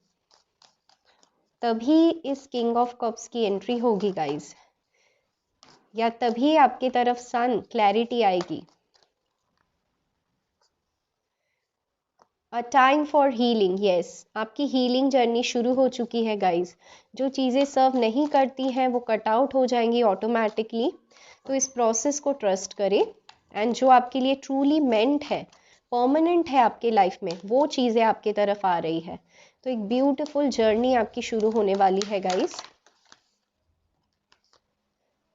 तभी इस किंग ऑफ कप्स की एंट्री होगी गाइस, या तभी आपकी तरफ सन क्लैरिटी आएगी। A time for healing, yes, आपकी हीलिंग जर्नी शुरू हो चुकी है गाइस। जो चीज़ें सर्व नहीं करती हैं वो कट आउट हो जाएंगी ऑटोमेटिकली। तो इस प्रोसेस को ट्रस्ट करें, एंड जो आपके लिए ट्रूली मेंट है, परमानेंट है आपके लाइफ में, वो चीज़ें आपके तरफ आ रही है। तो एक ब्यूटीफुल जर्नी आपकी शुरू होने वाली है guys.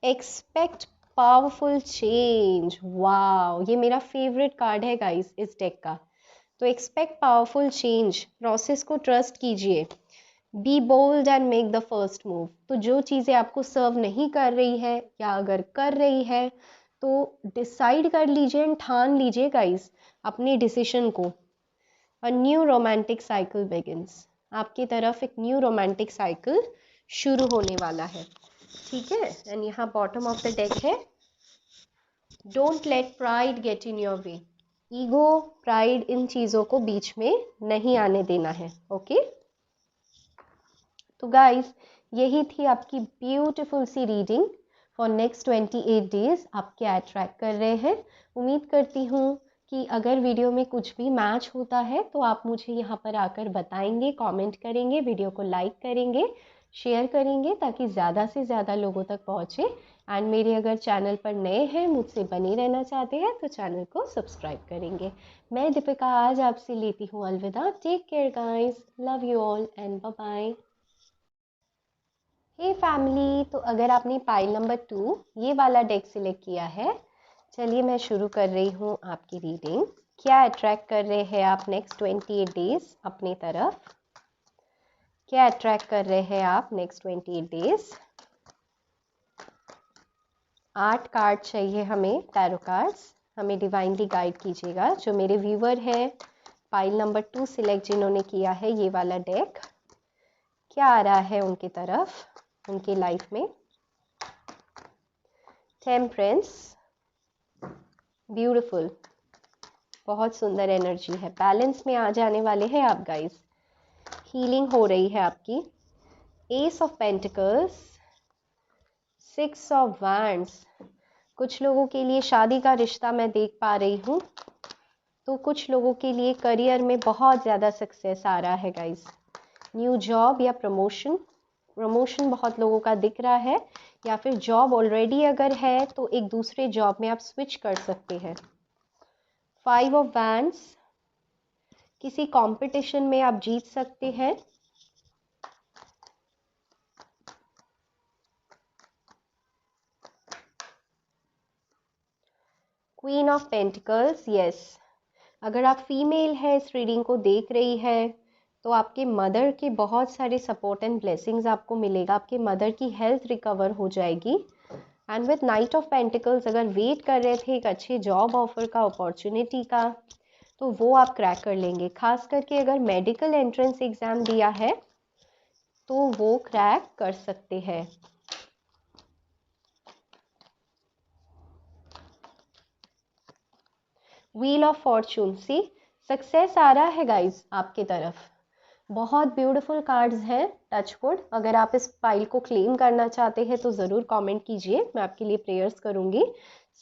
Expect powerful change, wow, ये मेरा फेवरेट कार्ड है गाइस इस डेक का। तो एक्सपेक्ट पावरफुल चेंज, प्रोसेस को ट्रस्ट कीजिए, be bold and make the first move. तो जो चीज़ें आपको सर्व नहीं कर रही है या अगर कर रही है तो डिसाइड कर लीजिए एंड ठान लीजिए गाइस अपने डिसीजन को। A new romantic cycle begins, आपकी तरफ एक न्यू रोमांटिक साइकिल शुरू होने वाला है, ठीक है। एंड यहाँ बॉटम ऑफ द डेक है, don't let pride get in your way. Ego, pride, इन चीज़ों को बीच में नहीं आने देना है, ओके। तो गाइस, यही थी आपकी ब्यूटीफुल सी रीडिंग फॉर नेक्स्ट 28 डेज। आप क्या अट्रैक्ट कर रहे हैं? उम्मीद करती हूँ कि अगर वीडियो में कुछ भी मैच होता है तो आप मुझे यहाँ पर आकर बताएंगे, कमेंट करेंगे, वीडियो को लाइक करेंगे, शेयर करेंगे, ताकि ज़्यादा से ज़्यादा लोगों तक पहुँचे। एंड मेरे अगर चैनल पर नए हैं, मुझसे बने रहना चाहते हैं, तो चैनल को सब्सक्राइब करेंगे। मैं दीपिका आज आपसे लेती हूँ अलविदा। Take care guys, love you all and bye bye. Hey family, तो अगर आपने पाइल नंबर 2 ये वाला डेक सिलेक्ट किया है, चलिए मैं शुरू कर रही हूँ आपकी रीडिंग। क्या अट्रैक्ट कर रहे हैं आप नेक्स्ट 28 डेज अपनी तरफ? क्या अट्रैक्ट कर रहे हैं आप नेक्स्ट 28 डेज? 8 कार्ड चाहिए हमें, टैरो कार्ड्स। हमें डिवाइनली गाइड कीजिएगा। जो मेरे व्यूवर हैं, पाइल नंबर 2 सिलेक्ट जिन्होंने किया है ये वाला डेक, क्या आ रहा है उनकी तरफ, उनकी लाइफ में? टेम्परेंस, ब्यूटीफुल, बहुत सुंदर एनर्जी है। बैलेंस में आ जाने वाले हैं आप गाइस। हीलिंग हो रही है आपकी। S of pentacles, 6 of wands. कुछ लोगों के लिए शादी का रिश्ता मैं देख पा रही हूँ, तो कुछ लोगों के लिए करियर में बहुत ज़्यादा सक्सेस आ रहा है गाइस। न्यू जॉब या प्रमोशन, प्रमोशन बहुत लोगों का दिख रहा है, या फिर जॉब ऑलरेडी अगर है तो एक दूसरे जॉब में आप स्विच कर सकते हैं। 5 ऑफ वैंड्स, किसी कंपटीशन में आप जीत सकते हैं। क्वीन ऑफ पेंटिकल्स, यस, अगर आप फीमेल है, इस रीडिंग को देख रही है, तो आपके मदर के बहुत सारे सपोर्ट एंड ब्लेसिंग्स आपको मिलेगा। आपके मदर की हेल्थ रिकवर हो जाएगी। And with knight of pentacles, अगर वेट कर रहे थे एक अच्छे जॉब ऑफर का, अपॉर्चुनिटी का, तो वो आप क्रैक कर लेंगे। खास करके अगर मेडिकल एंट्रेंस एग्ज़ाम दिया है तो वो क्रैक कर सकते हैं। Wheel of fortune, see, success आ रहा है गाइस आपके तरफ। बहुत ब्यूटीफुल कार्ड्स हैं, टचवुड। अगर आप इस फाइल को क्लेम करना चाहते हैं तो ज़रूर कमेंट कीजिए, मैं आपके लिए प्रेयर्स करूँगी।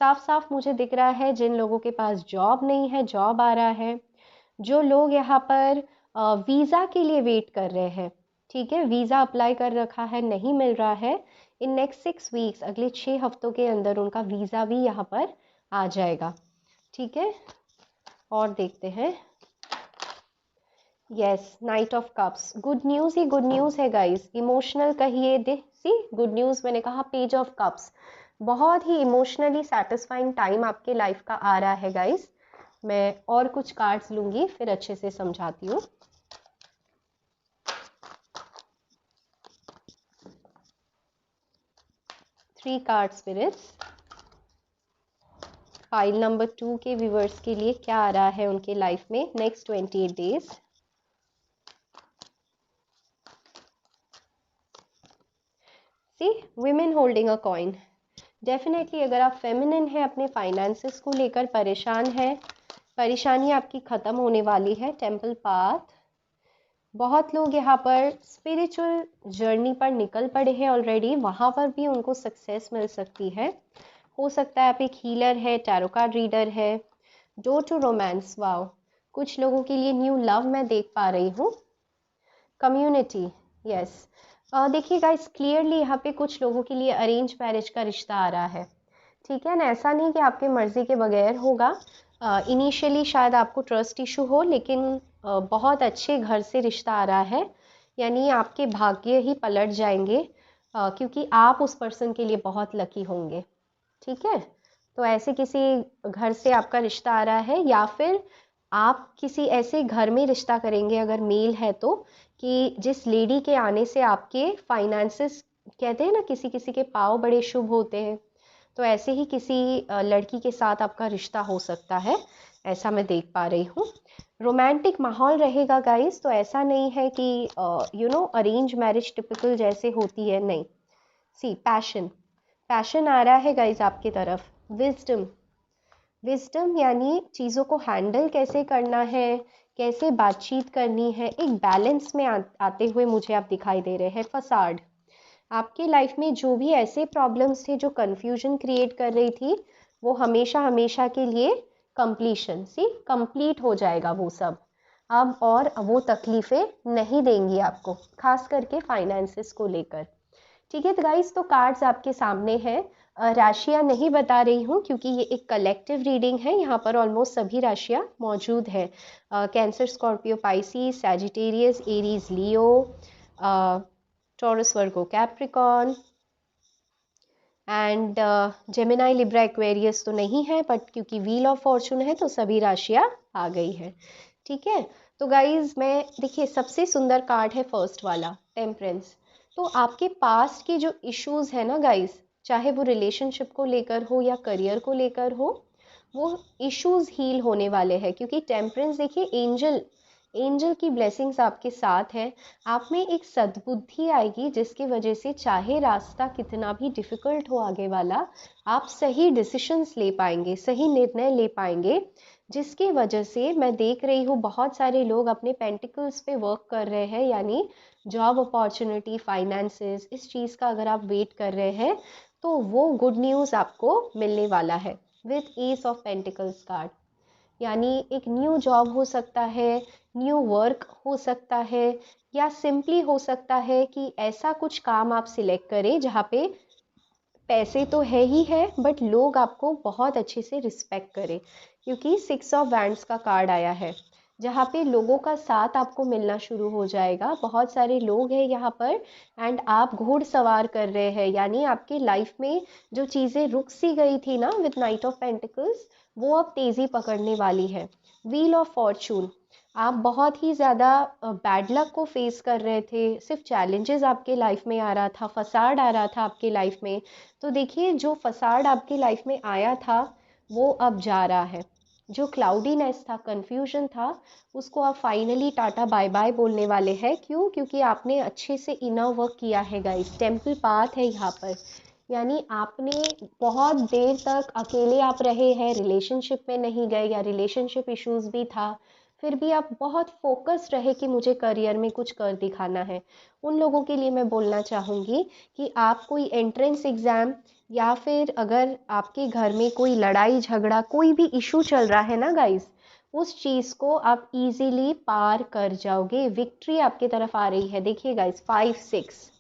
साफ साफ मुझे दिख रहा है जिन लोगों के पास जॉब नहीं है, जॉब आ रहा है। जो लोग यहाँ पर वीज़ा के लिए वेट कर रहे हैं, ठीक है, वीज़ा अप्लाई कर रखा है, नहीं मिल रहा है, इन नेक्स्ट 6 वीक्स, अगले 6 हफ्तों के अंदर उनका वीज़ा भी यहाँ पर आ जाएगा, ठीक है। और देखते हैं, yes, night of cups, good news he good news है गाइस। इमोशनल कहिए, दे सी, गुड न्यूज़ मैंने कहा। पेज ऑफ कप्स, बहुत ही इमोशनली सेटिस्फाइंग टाइम आपके लाइफ का आ रहा है गाइस। मैं और कुछ कार्ड्स लूँगी, फिर अच्छे से समझाती हूँ। Three card spirits, file number 2 के व्यूवर्स के लिए क्या आ रहा है उनके लाइफ में next 28 days. See, women holding a coin, definitely अगर आप फेमिनिन हैं, अपने फाइनेंसेस को लेकर परेशान हैं, परेशानी आपकी ख़त्म होने वाली है। टेम्पल पाथ, बहुत लोग यहाँ पर स्पिरिचुअल जर्नी पर निकल पड़े हैं ऑलरेडी, वहाँ पर भी उनको सक्सेस मिल सकती है। हो सकता है आप एक हीलर है, टैरो कार्ड रीडर है। डोर टू रोमांस, वाओ, कुछ लोगों के लिए न्यू लव मैं देख पा रही हूँ। Community, yes. देखिए गाइस, क्लियरली यहाँ पे कुछ लोगों के लिए अरेंज मैरिज का रिश्ता आ रहा है, ठीक है ना। ऐसा नहीं कि आपके मर्जी के बगैर होगा। इनिशियली शायद आपको ट्रस्ट इशू हो, लेकिन बहुत अच्छे घर से रिश्ता आ रहा है, यानी आपके भाग्य ही पलट जाएंगे, क्योंकि आप उस पर्सन के लिए बहुत लकी होंगे, ठीक है। तो ऐसे किसी घर से आपका रिश्ता आ रहा है, या फिर आप किसी ऐसे घर में रिश्ता करेंगे अगर मेल है तो, कि जिस लेडी के आने से आपके फाइनेंसेस, कहते हैं ना किसी किसी के पाँव बड़े शुभ होते हैं, तो ऐसे ही किसी लड़की के साथ आपका रिश्ता हो सकता है, ऐसा मैं देख पा रही हूँ। रोमांटिक माहौल रहेगा गाइस, तो ऐसा नहीं है कि अरेंज मैरिज टिपिकल जैसे होती है, नहीं। सी पैशन, पैशन आ रहा है गाइस आपकी तरफ। विजडम, विजडम यानी चीज़ों को हैंडल कैसे करना है, कैसे बातचीत करनी है, एक बैलेंस में आते हुए मुझे आप दिखाई दे रहे हैं। फसाड, आपके लाइफ में जो भी ऐसे प्रॉब्लम्स थे जो कंफ्यूजन क्रिएट कर रही थी, वो हमेशा हमेशा के लिए कंप्लीशन सी कंप्लीट हो जाएगा वो सब अब, और वो तकलीफ़ें नहीं देंगी आपको, खास करके फाइनेंसेस को लेकर, ठीक है। तो गाइस, तो कार्ड्स आपके सामने हैं। राशियां नहीं बता रही हूँ क्योंकि ये एक कलेक्टिव रीडिंग है, यहाँ पर ऑलमोस्ट सभी राशियां मौजूद है। Cancer, Scorpio, Pisces, Sagittarius, Aries, Leo, taurus, Virgo, Capricorn and Gemini, Libra, Aquarius तो नहीं है, बट क्योंकि व्हील ऑफ फॉर्चून है तो सभी राशियां आ गई है, ठीक है। तो गाइज, मैं देखिए सबसे सुंदर कार्ड है फर्स्ट वाला, टेम्परेंस। तो आपके पास्ट के जो इश्यूज है ना गाइज, चाहे वो रिलेशनशिप को लेकर हो या करियर को लेकर हो, वो इश्यूज हील होने वाले हैं, क्योंकि टेम्परेंस देखिए एंजल, एंजल की ब्लेसिंग्स आपके साथ है। आप में एक सद्बुद्धि आएगी जिसकी वजह से चाहे रास्ता कितना भी डिफिकल्ट हो आगे वाला, आप सही डिसीशंस ले पाएंगे, सही निर्णय ले पाएंगे, जिसकी वजह से मैं देख रही हूँ बहुत सारे लोग अपने पेंटिकल्स पे वर्क कर रहे हैं, यानी जॉब अपॉर्चुनिटी, फाइनेंसेस, इस चीज़ का अगर आप वेट कर रहे हैं तो वो गुड न्यूज़ आपको मिलने वाला है with S of pentacles card. यानी एक न्यू जॉब हो सकता है, न्यू वर्क हो सकता है, या सिंपली हो सकता है कि ऐसा कुछ काम आप सिलेक्ट करें जहाँ पे पैसे तो है ही है, बट लोग आपको बहुत अच्छे से रिस्पेक्ट करें, क्योंकि 6 ऑफ वैंड्स का कार्ड आया है, जहाँ पे लोगों का साथ आपको मिलना शुरू हो जाएगा। बहुत सारे लोग हैं यहाँ पर, एंड आप घुड़सवार कर रहे हैं, यानी आपकी लाइफ में जो चीज़ें रुक सी गई थी ना विद नाइट ऑफ पेंटिकल्स, वो अब तेज़ी पकड़ने वाली है। व्हील ऑफ फॉर्चून, आप बहुत ही ज़्यादा बैड लक को फेस कर रहे थे, सिर्फ चैलेंजेस आपके लाइफ में आ रहा था, फसाड आ रहा था आपके लाइफ में। तो देखिए, जो फसाड आपकी लाइफ में आया था वो अब जा रहा है। जो क्लाउडीनेस था, कंफ्यूजन था, उसको आप फाइनली टाटा बाय बाय बोलने वाले हैं। क्यों? क्योंकि आपने अच्छे से इनर वर्क किया है गाइस। टेम्पल पाथ है यहाँ पर, यानी आपने बहुत देर तक अकेले आप रहे हैं, रिलेशनशिप में नहीं गए, या रिलेशनशिप इश्यूज भी था, फिर भी आप बहुत फोकस्ड रहे कि मुझे करियर में कुछ कर दिखाना है। उन लोगों के लिए मैं बोलना चाहूँगी कि आप कोई एंट्रेंस एग्ज़ाम, या फिर अगर आपके घर में कोई लड़ाई झगड़ा, कोई भी इशू चल रहा है ना गाइस, उस चीज़ को आप इजीली पार कर जाओगे। विक्ट्री आपके तरफ आ रही है, देखिए गाइस, 5-6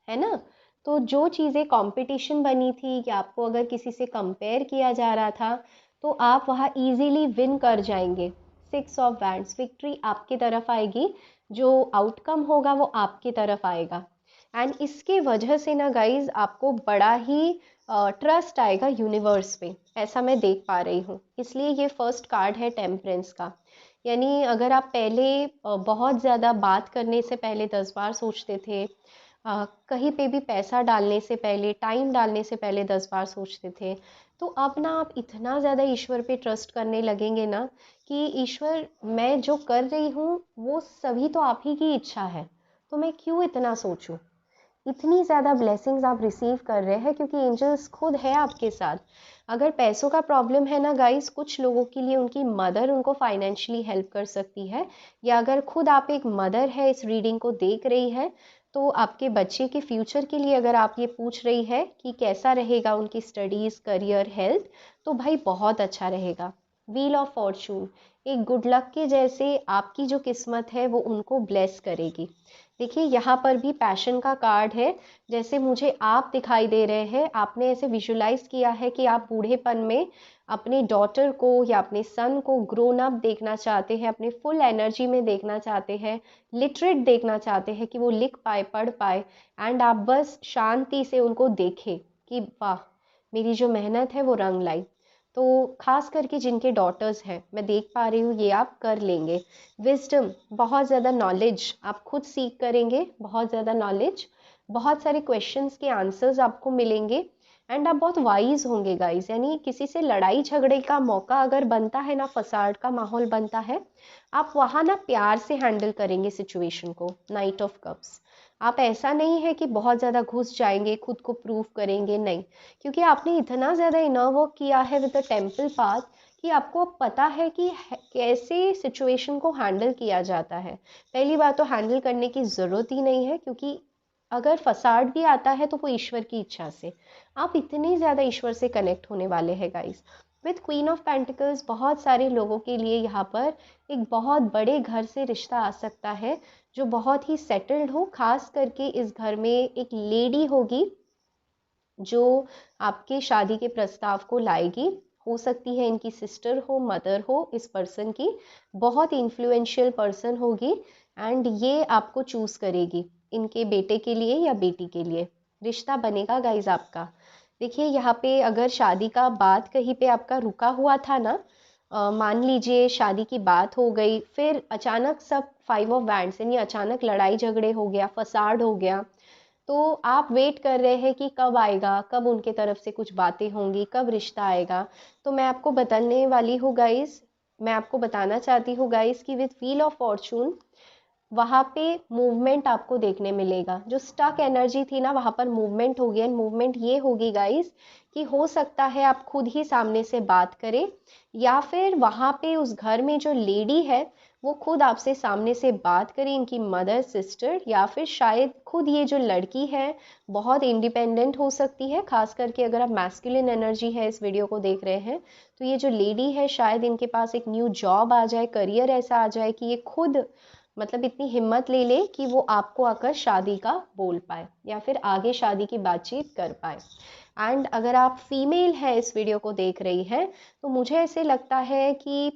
है ना। तो जो चीज़ें कंपटीशन बनी थी, कि आपको अगर किसी से कंपेयर किया जा रहा था, तो आप वहाँ इजीली विन कर जाएंगे। 6 ऑफ वैंड्स, विक्ट्री आपकी तरफ आएगी, जो आउटकम होगा वो आपकी तरफ आएगा। एंड इसके वजह से ना गाइज, आपको बड़ा ही ट्रस्ट आएगा यूनिवर्स पे, ऐसा मैं देख पा रही हूँ। इसलिए ये फर्स्ट कार्ड है टेम्परेंस का। यानी अगर आप पहले बहुत ज़्यादा बात करने से पहले 10 बार सोचते थे, कहीं पे भी पैसा डालने से पहले, टाइम डालने से पहले 10 बार सोचते थे, तो अब ना आप इतना ज़्यादा ईश्वर पे ट्रस्ट करने लगेंगे ना, कि ईश्वर, मैं जो कर रही हूँ वो सभी तो आप ही की इच्छा है, तो मैं क्यों इतना सोचूं। इतनी ज़्यादा ब्लेसिंग्स आप रिसीव कर रहे हैं क्योंकि एंजल्स खुद है आपके साथ। अगर पैसों का प्रॉब्लम है ना गाइस, कुछ लोगों के लिए उनकी मदर उनको फाइनेंशियली हेल्प कर सकती है, या अगर खुद आप एक मदर है, इस रीडिंग को देख रही है, तो आपके बच्चे के फ्यूचर के लिए अगर आप ये पूछ रही है कि कैसा रहेगा उनकी स्टडीज़, करियर, हेल्थ, तो भाई बहुत अच्छा रहेगा। व्हील ऑफ फॉर्चून, एक गुड लक के जैसे आपकी जो किस्मत है वो उनको ब्लेस करेगी। देखिए यहाँ पर भी पैशन का कार्ड है, जैसे मुझे आप दिखाई दे रहे हैं, आपने ऐसे विजुलाइज किया है कि आप बूढ़ेपन में अपने डॉटर को या अपने सन को ग्रोन अप देखना चाहते हैं, अपने फुल एनर्जी में देखना चाहते हैं, लिटरेट देखना चाहते हैं कि वो लिख पाए, पढ़ पाए, एंड आप बस शांति से उनको देखें कि वाह मेरी जो मेहनत है वो रंग लाई। तो खास करके जिनके डॉटर्स हैं, मैं देख पा रही हूँ ये आप कर लेंगे। विजडम, बहुत ज़्यादा नॉलेज आप खुद सीख करेंगे, बहुत ज़्यादा नॉलेज, बहुत सारे क्वेश्चंस के आंसर्स आपको मिलेंगे, एंड आप बहुत वाइज होंगे गाइस। यानी किसी से लड़ाई झगड़े का मौका अगर बनता है ना, फसाड का माहौल बनता है, आप वहाँ ना प्यार से हैंडल करेंगे सिचुएशन को। नाइट ऑफ कप्स, आप ऐसा नहीं है कि बहुत ज़्यादा घुस जाएंगे, खुद को प्रूव करेंगे, नहीं, क्योंकि आपने इतना ज़्यादा इनर वर्क किया है विद द टेम्पल पाथ कि आपको अब पता है कि कैसे सिचुएशन को हैंडल किया जाता है। पहली बात तो हैंडल करने की ज़रूरत ही नहीं है, क्योंकि अगर फसाड भी आता है तो वो ईश्वर की इच्छा से, आप इतने ज़्यादा ईश्वर से कनेक्ट होने वाले हैं guys. With queen of pentacles, बहुत सारे लोगों के लिए यहाँ पर एक बहुत बड़े घर से रिश्ता आ सकता है जो बहुत ही सेटल्ड हो। खास करके इस घर में एक लेडी होगी जो आपके शादी के प्रस्ताव को लाएगी। हो सकती है इनकी सिस्टर हो, मदर हो, इस पर्सन की बहुत इन्फ्लुएंशियल पर्सन होगी, एंड ये आपको चूज करेगी इनके बेटे के लिए या बेटी के लिए। रिश्ता बनेगा गाइज आपका। देखिए यहाँ पे अगर शादी का बात कहीं पे आपका रुका हुआ था ना, मान लीजिए शादी की बात हो गई, फिर अचानक सब 5 ऑफ वैंड्स यानी अचानक लड़ाई झगड़े हो गया, फसाड हो गया, तो आप वेट कर रहे हैं कि कब आएगा, कब उनके तरफ से कुछ बातें होंगी, कब रिश्ता आएगा। तो मैं आपको बताने वाली हूँ गाइस, मैं आपको बताना चाहती हूँ गाइस कि विद व्हील ऑफ फॉर्चून वहाँ पे मूवमेंट आपको देखने मिलेगा। जो स्टक एनर्जी थी ना, वहाँ पर मूवमेंट होगी, एंड मूवमेंट ये होगी गाइस कि हो सकता है आप खुद ही सामने से बात करें, या फिर वहाँ पे उस घर में जो लेडी है वो खुद आपसे सामने से बात करें, इनकी मदर, सिस्टर, या फिर शायद खुद ये जो लड़की है बहुत इंडिपेंडेंट हो सकती है। खास करके अगर आप मैस्कुलिन एनर्जी है इस वीडियो को देख रहे हैं, तो ये जो लेडी है शायद इनके पास एक न्यू जॉब आ जाए, करियर ऐसा आ जाए कि ये खुद मतलब इतनी हिम्मत ले ले कि वो आपको आकर शादी का बोल पाए या फिर आगे शादी की बातचीत कर पाए। एंड अगर आप फीमेल है इस वीडियो को देख रही हैं, तो मुझे ऐसे लगता है कि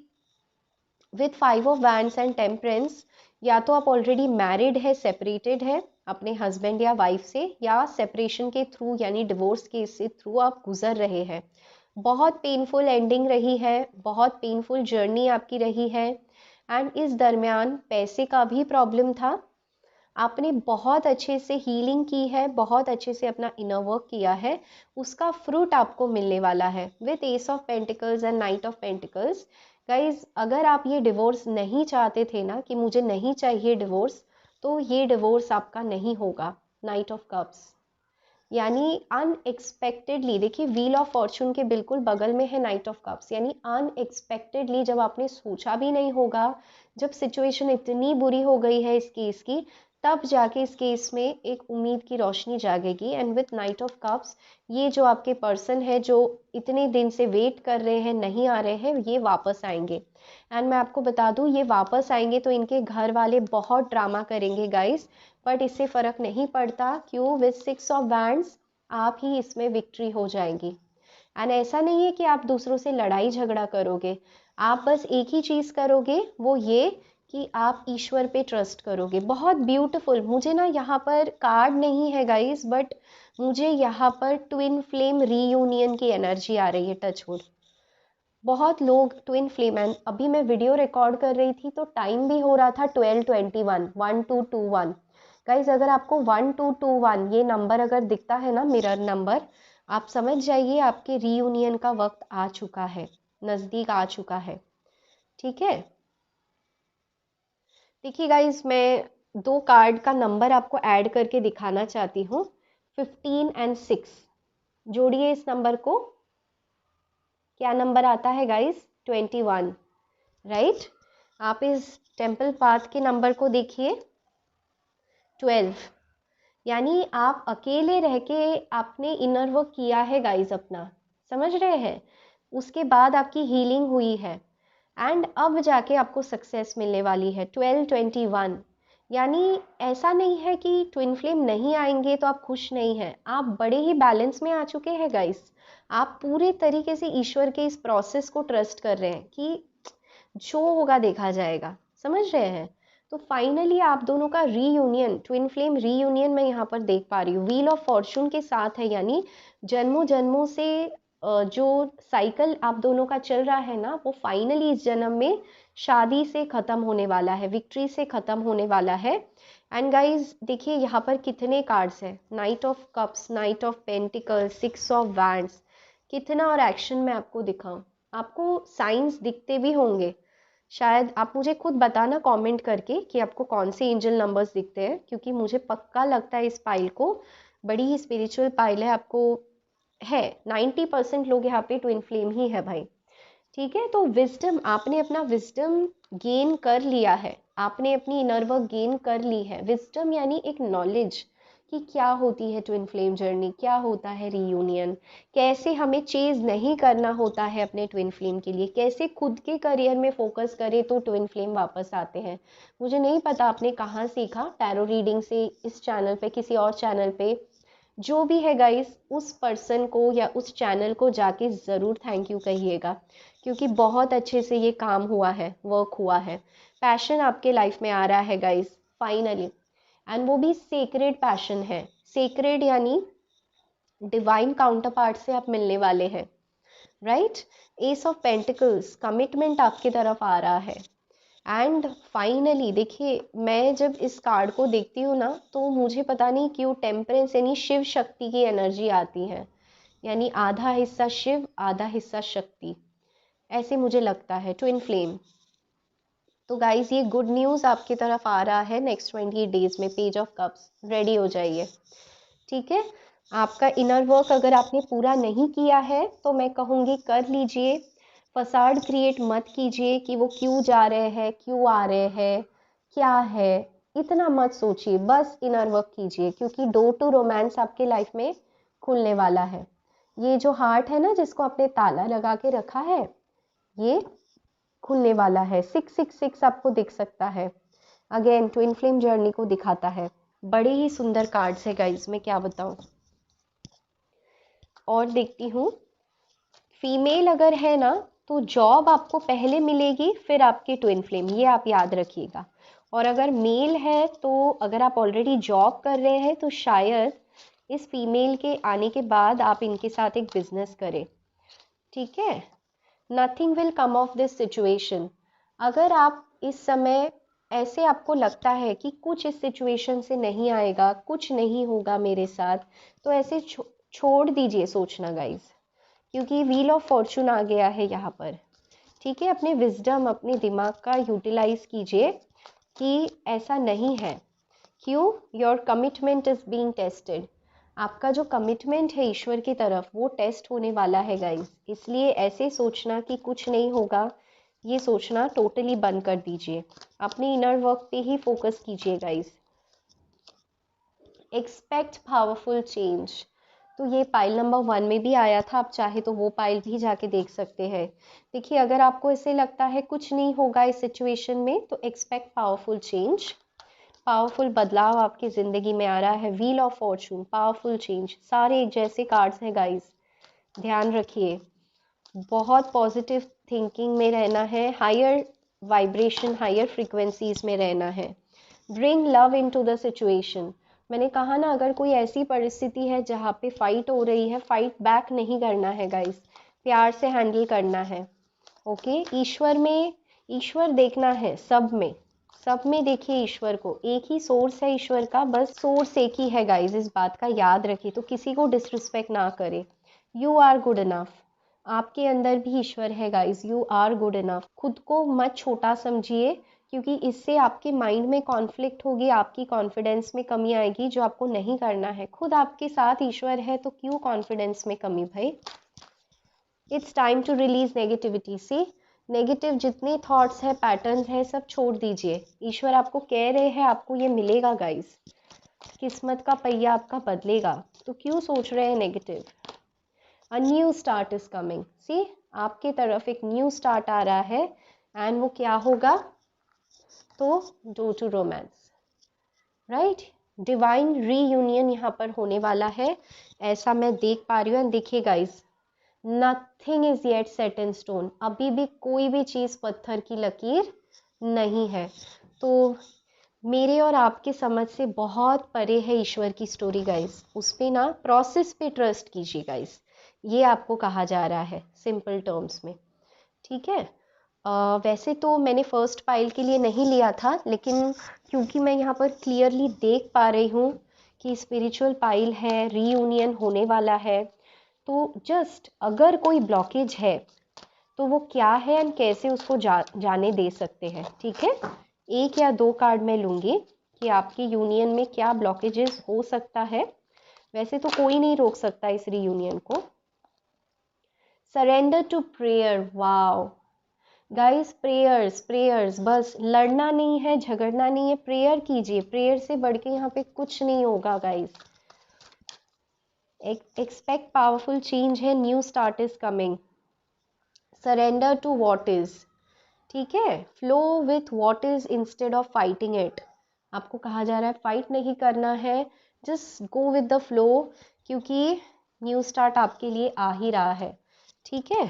with 5 of wands and temperance, या तो आप ऑलरेडी मैरिड है, सेपरेटेड है अपने हस्बैंड या वाइफ से, या सेपरेशन के थ्रू यानी डिवोर्स केस से थ्रू आप गुजर रहे हैं। बहुत पेनफुल एंडिंग रही है, बहुत पेनफुल जर्नी आपकी रही है, एंड इस दरमियान पैसे का भी प्रॉब्लम था। आपने बहुत अच्छे से हीलिंग की है, बहुत अच्छे से अपना इनर वर्क किया है, उसका फ्रूट आपको मिलने वाला है with S of pentacles and night of pentacles. Guys अगर आप ये डिवोर्स नहीं चाहते थे ना कि मुझे नहीं चाहिए डिवोर्स, तो ये डिवोर्स आपका नहीं होगा। नाइट ऑफ कप्स यानी अनएक्सपेक्टेडली, देखिए व्हील ऑफ फॉर्चून के बिल्कुल बगल में है नाइट ऑफ कप्स, यानी अनएक्सपेक्टेडली जब आपने सोचा भी नहीं होगा, जब सिचुएशन इतनी बुरी हो गई है इस केस की, तब जाके इस केस में एक उम्मीद की रोशनी जागेगी। And with knight of cups ये जो आपके पर्सन है जो इतने दिन से वेट कर रहे हैं, नहीं आ रहे हैं, ये वापस आएंगे। एंड मैं आपको बता दूं ये वापस आएंगे तो इनके घर वाले बहुत ड्रामा करेंगे गाइस, बट इससे फ़र्क नहीं पड़ता। क्यों? विद 6 ऑफ वैंड्स आप ही इसमें विक्ट्री हो जाएंगी। एंड ऐसा नहीं है कि आप दूसरों से लड़ाई झगड़ा करोगे, आप बस एक ही चीज़ करोगे, वो ये कि आप ईश्वर पे ट्रस्ट करोगे। बहुत ब्यूटीफुल, मुझे ना यहाँ पर कार्ड नहीं है गाइस, बट मुझे यहाँ पर ट्विन फ्लेम रीयूनियन की एनर्जी आ रही है, टचवुड। बहुत लोग ट्विन फ्लेम, एंड अभी मैं वीडियो रिकॉर्ड कर रही थी तो टाइम भी हो रहा था 12:21, 1221। गाइज अगर आपको 1221 ये नंबर अगर दिखता है ना, मिरर नंबर, आप समझ जाइए आपके रीयूनियन का वक्त आ चुका है, नज़दीक आ चुका है। ठीक है, देखिए गाइज मैं 2 कार्ड का नंबर आपको ऐड करके दिखाना चाहती हूँ। 15 और 6 जोड़िए इस नंबर को, क्या नंबर आता है गाइज? 21, राइट। आप इस टेम्पल पाथ के नंबर को देखिए, 12, यानी आप अकेले रह के आपने इनर वर्क किया है गाइज अपना, समझ रहे हैं? उसके बाद आपकी हीलिंग हुई है। एंड अब जाके आपको सक्सेस मिलने वाली है 1221। यानी ऐसा नहीं है कि ट्विन फ्लेम नहीं आएंगे तो आप खुश नहीं हैं, आप बड़े ही बैलेंस में आ चुके हैं गाइस। आप पूरे तरीके से ईश्वर के इस प्रोसेस को ट्रस्ट कर रहे हैं कि जो होगा देखा जाएगा, समझ रहे हैं। तो फाइनली आप दोनों का रीयूनियन, ट्विन फ्लेम रीयूनियन मैं यहाँ पर देख पा रही हूँ, व्हील ऑफ फॉर्चून के साथ है। यानी जन्मों जन्मों से जो साइकिल आप दोनों का चल रहा है ना, वो फाइनली इस जन्म में शादी से ख़त्म होने वाला है, विक्ट्री से ख़त्म होने वाला है। एंड गाइज देखिए यहाँ पर कितने कार्ड्स हैं, night of cups, night of pentacles, 6 of wands. कितना और एक्शन में आपको दिखाऊं, आपको साइंस दिखते भी होंगे शायद। आप मुझे खुद बताना कमेंट करके कि आपको कौन से एंजल नंबर्स दिखते हैं, क्योंकि मुझे पक्का लगता है इस पाइल को बड़ी ही स्पिरिचुअल पाइल है। आपको है 90% लोग यहाँ पे ट्विन फ्लेम ही है भाई, ठीक है। तो विजडम, आपने अपना विजडम गेन कर लिया है, आपने अपनी इनर वर्क गेन कर ली है। विजडम यानी एक नॉलेज कि क्या होती है ट्विन फ्लेम जर्नी, क्या होता है रीयूनियन, कैसे हमें चेज नहीं करना होता है अपने ट्विन फ्लेम के लिए, कैसे खुद के करियर में फोकस करें तो ट्विन फ्लेम वापस आते हैं। मुझे नहीं पता आपने कहाँ सीखा, टैरो रीडिंग से, इस चैनल पे, किसी और चैनल पे, जो भी है गाइस, उस पर्सन को या उस चैनल को जाके ज़रूर थैंक यू कहिएगा, क्योंकि बहुत अच्छे से ये काम हुआ है, वर्क हुआ है। पैशन आपके लाइफ में आ रहा है गाइस फाइनली, एंड वो भी सेक्रेड पैशन है। सेक्रेड यानी डिवाइन काउंटर पार्ट से आप मिलने वाले हैं, right. S of pentacles, commitment आपकी तरफ आ रहा है। एंड फाइनली देखिए, मैं जब इस कार्ड को देखती हूँ ना, तो मुझे पता नहीं क्यों टेम्परेंस यानी शिव शक्ति की एनर्जी आती है। यानी आधा हिस्सा शिव, आधा हिस्सा शक्ति, ऐसे मुझे लगता है ट्विन फ्लेम। तो गाइज ये गुड न्यूज़ आपकी तरफ आ रहा है नेक्स्ट 28 डेज में। पेज ऑफ कप्स, रेडी हो जाइए, ठीक है। आपका इनर वर्क अगर आपने पूरा नहीं किया है तो मैं कहूँगी कर लीजिए। फसाड क्रिएट मत कीजिए कि वो क्यों जा रहे हैं, क्यों आ रहे हैं, क्या है, इतना मत सोचिए, बस इनर वर्क कीजिए, क्योंकि डोर टू रोमांस आपके लाइफ में खुलने वाला है। ये जो हार्ट है ना, जिसको आपने ताला लगा के रखा है, ये खुलने वाला है। 666 आपको दिख सकता है, अगेन ट्विन फ्लेम जर्नी को दिखाता है। बड़े ही सुंदर कार्ड्स है गाइज, मैं क्या बताऊं। और देखती हूँ, फीमेल अगर है ना, तो जॉब आपको पहले मिलेगी, फिर आपके ट्विन फ्लेम, ये आप याद रखिएगा। और अगर मेल है तो अगर आप ऑलरेडी जॉब कर रहे हैं तो शायद इस फीमेल के आने के बाद आप इनके साथ एक बिजनेस करें, ठीक है। Nothing will come of this situation. अगर आप इस समय ऐसे आपको लगता है कि कुछ इस सिचुएशन से नहीं आएगा, कुछ नहीं होगा मेरे साथ, तो ऐसे छोड़ दीजिए सोचना गाइज, क्योंकि व्हील ऑफ फॉर्चून आ गया है यहाँ पर, ठीक है। अपने विजडम, अपने दिमाग का यूटिलाइज कीजिए कि ऐसा नहीं है। क्यों? Your commitment is being tested. आपका जो कमिटमेंट है ईश्वर की तरफ, वो टेस्ट होने वाला है गाइस। इसलिए ऐसे सोचना कि कुछ नहीं होगा, ये सोचना टोटली बंद कर दीजिए। अपने इनर वर्क पे ही फोकस कीजिए गाइस। एक्सपेक्ट पावरफुल चेंज, तो ये पाइल नंबर 1 में भी आया था, आप चाहे तो वो पाइल भी जाके देख सकते हैं। देखिए, अगर आपको ऐसे लगता है कुछ नहीं होगा इस सिचुएशन में, तो एक्सपेक्ट पावरफुल चेंज। पावरफुल बदलाव आपकी ज़िंदगी में आ रहा है। Wheel of Fortune, powerful change, सारे एक जैसे कार्ड्स हैं गाइस, ध्यान रखिए। बहुत पॉजिटिव थिंकिंग में रहना है, हायर वाइब्रेशन, हायर फ्रीक्वेंसीज में रहना है। Bring love into the situation. मैंने कहा ना, अगर कोई ऐसी परिस्थिति है जहाँ पे फाइट हो रही है, फाइट बैक नहीं करना है गाइस, प्यार से हैंडल करना है, ओके। ईश्वर में, ईश्वर देखना है सब में, सब में देखिए ईश्वर को। एक ही सोर्स है ईश्वर का, बस सोर्स एक ही है गाइस, इस बात का याद रखिए। तो किसी को डिसरिस्पेक्ट ना करे। यू आर गुड इनफ, आपके अंदर भी ईश्वर है guys, you are good enough. खुद को मत छोटा समझिए, क्योंकि इससे आपके माइंड में कॉन्फ्लिक्ट होगी, आपकी कॉन्फिडेंस में कमी आएगी, जो आपको नहीं करना है। खुद आपके साथ ईश्वर है तो क्यों कॉन्फिडेंस में कमी भाई। It's time to release negativity. See, negative जितने थॉट्स है, पैटर्न्स है, सब छोड़ दीजिए। ईश्वर आपको कह रहे हैं, आपको ये मिलेगा गाइस, किस्मत का पहिया आपका बदलेगा, तो क्यों सोच रहे हैं negative. A new start is coming. See, आपके तरफ एक न्यू स्टार्ट आ रहा है, एंड वो क्या होगा, तो due to romance, right. Divine reunion यहाँ पर होने वाला है, ऐसा मैं देख पा रही हूँ। एंड देखिए guys, nothing is yet set in stone, अभी भी कोई भी चीज़ पत्थर की लकीर नहीं है। तो मेरे और आपके समझ से बहुत परे है ईश्वर की स्टोरी गाइस, उस पे ना प्रोसेस पे ट्रस्ट कीजिए गाइस, ये आपको कहा जा रहा है सिंपल टर्म्स में, ठीक है। वैसे तो मैंने फर्स्ट पाइल के लिए नहीं लिया था, लेकिन क्योंकि मैं यहाँ पर क्लियरली देख पा रही हूँ कि स्पिरिचुअल पाइल है, रीयूनियन होने वाला है, तो जस्ट अगर कोई ब्लॉकेज है तो वो क्या है एंड कैसे उसको जाने दे सकते हैं, ठीक है। एक या दो कार्ड मैं लूँगी कि आपकी यूनियन में क्या ब्लॉकेजेस हो सकता है। वैसे तो कोई नहीं रोक सकता इस रीयूनियन को। Surrender to prayer, wow guys, prayers prayers, बस लड़ना नहीं है, झगड़ना नहीं है, प्रेयर कीजिए, प्रेयर से बढ़ के यहाँ पे कुछ नहीं होगा गाइस। एक्सपेक्ट पावरफुल चेंज है, new start is coming. Surrender to what is, ठीक है, flow with what is instead of fighting it. आपको कहा जा रहा है फाइट नहीं करना है, just go with the flow, क्योंकि न्यू स्टार्ट आपके लिए आ ही रहा है, ठीक है।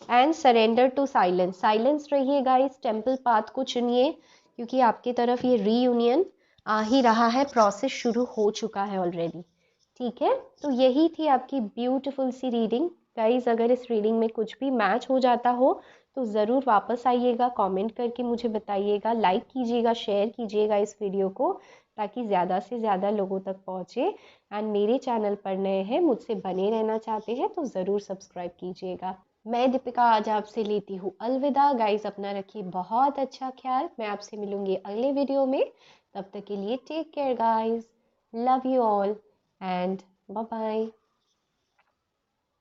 And surrender to silence, silence रहिए गाइस, टेम्पल पाथ को चुनिए, क्योंकि आपकी तरफ ये रीयूनियन आ ही रहा है, प्रोसेस शुरू हो चुका है ऑलरेडी, ठीक है। तो यही थी आपकी ब्यूटीफुल सी रीडिंग गाइस। अगर इस रीडिंग में कुछ भी मैच हो जाता हो तो ज़रूर वापस आइएगा, कमेंट करके मुझे बताइएगा, लाइक कीजिएगा, शेयर कीजिएगा इस वीडियो को, ताकि ज़्यादा से ज़्यादा लोगों तक पहुँचे। एंड मेरे चैनल पर नए हैं, मुझसे बने रहना चाहते हैं तो ज़रूर सब्सक्राइब कीजिएगा। मैं दीपिका आज आपसे लेती हूँ अलविदा गाइस, अपना रखिए बहुत अच्छा ख्याल। मैं आपसे मिलूंगी अगले वीडियो में, तब तक के लिए take care guys, love you all and bye bye.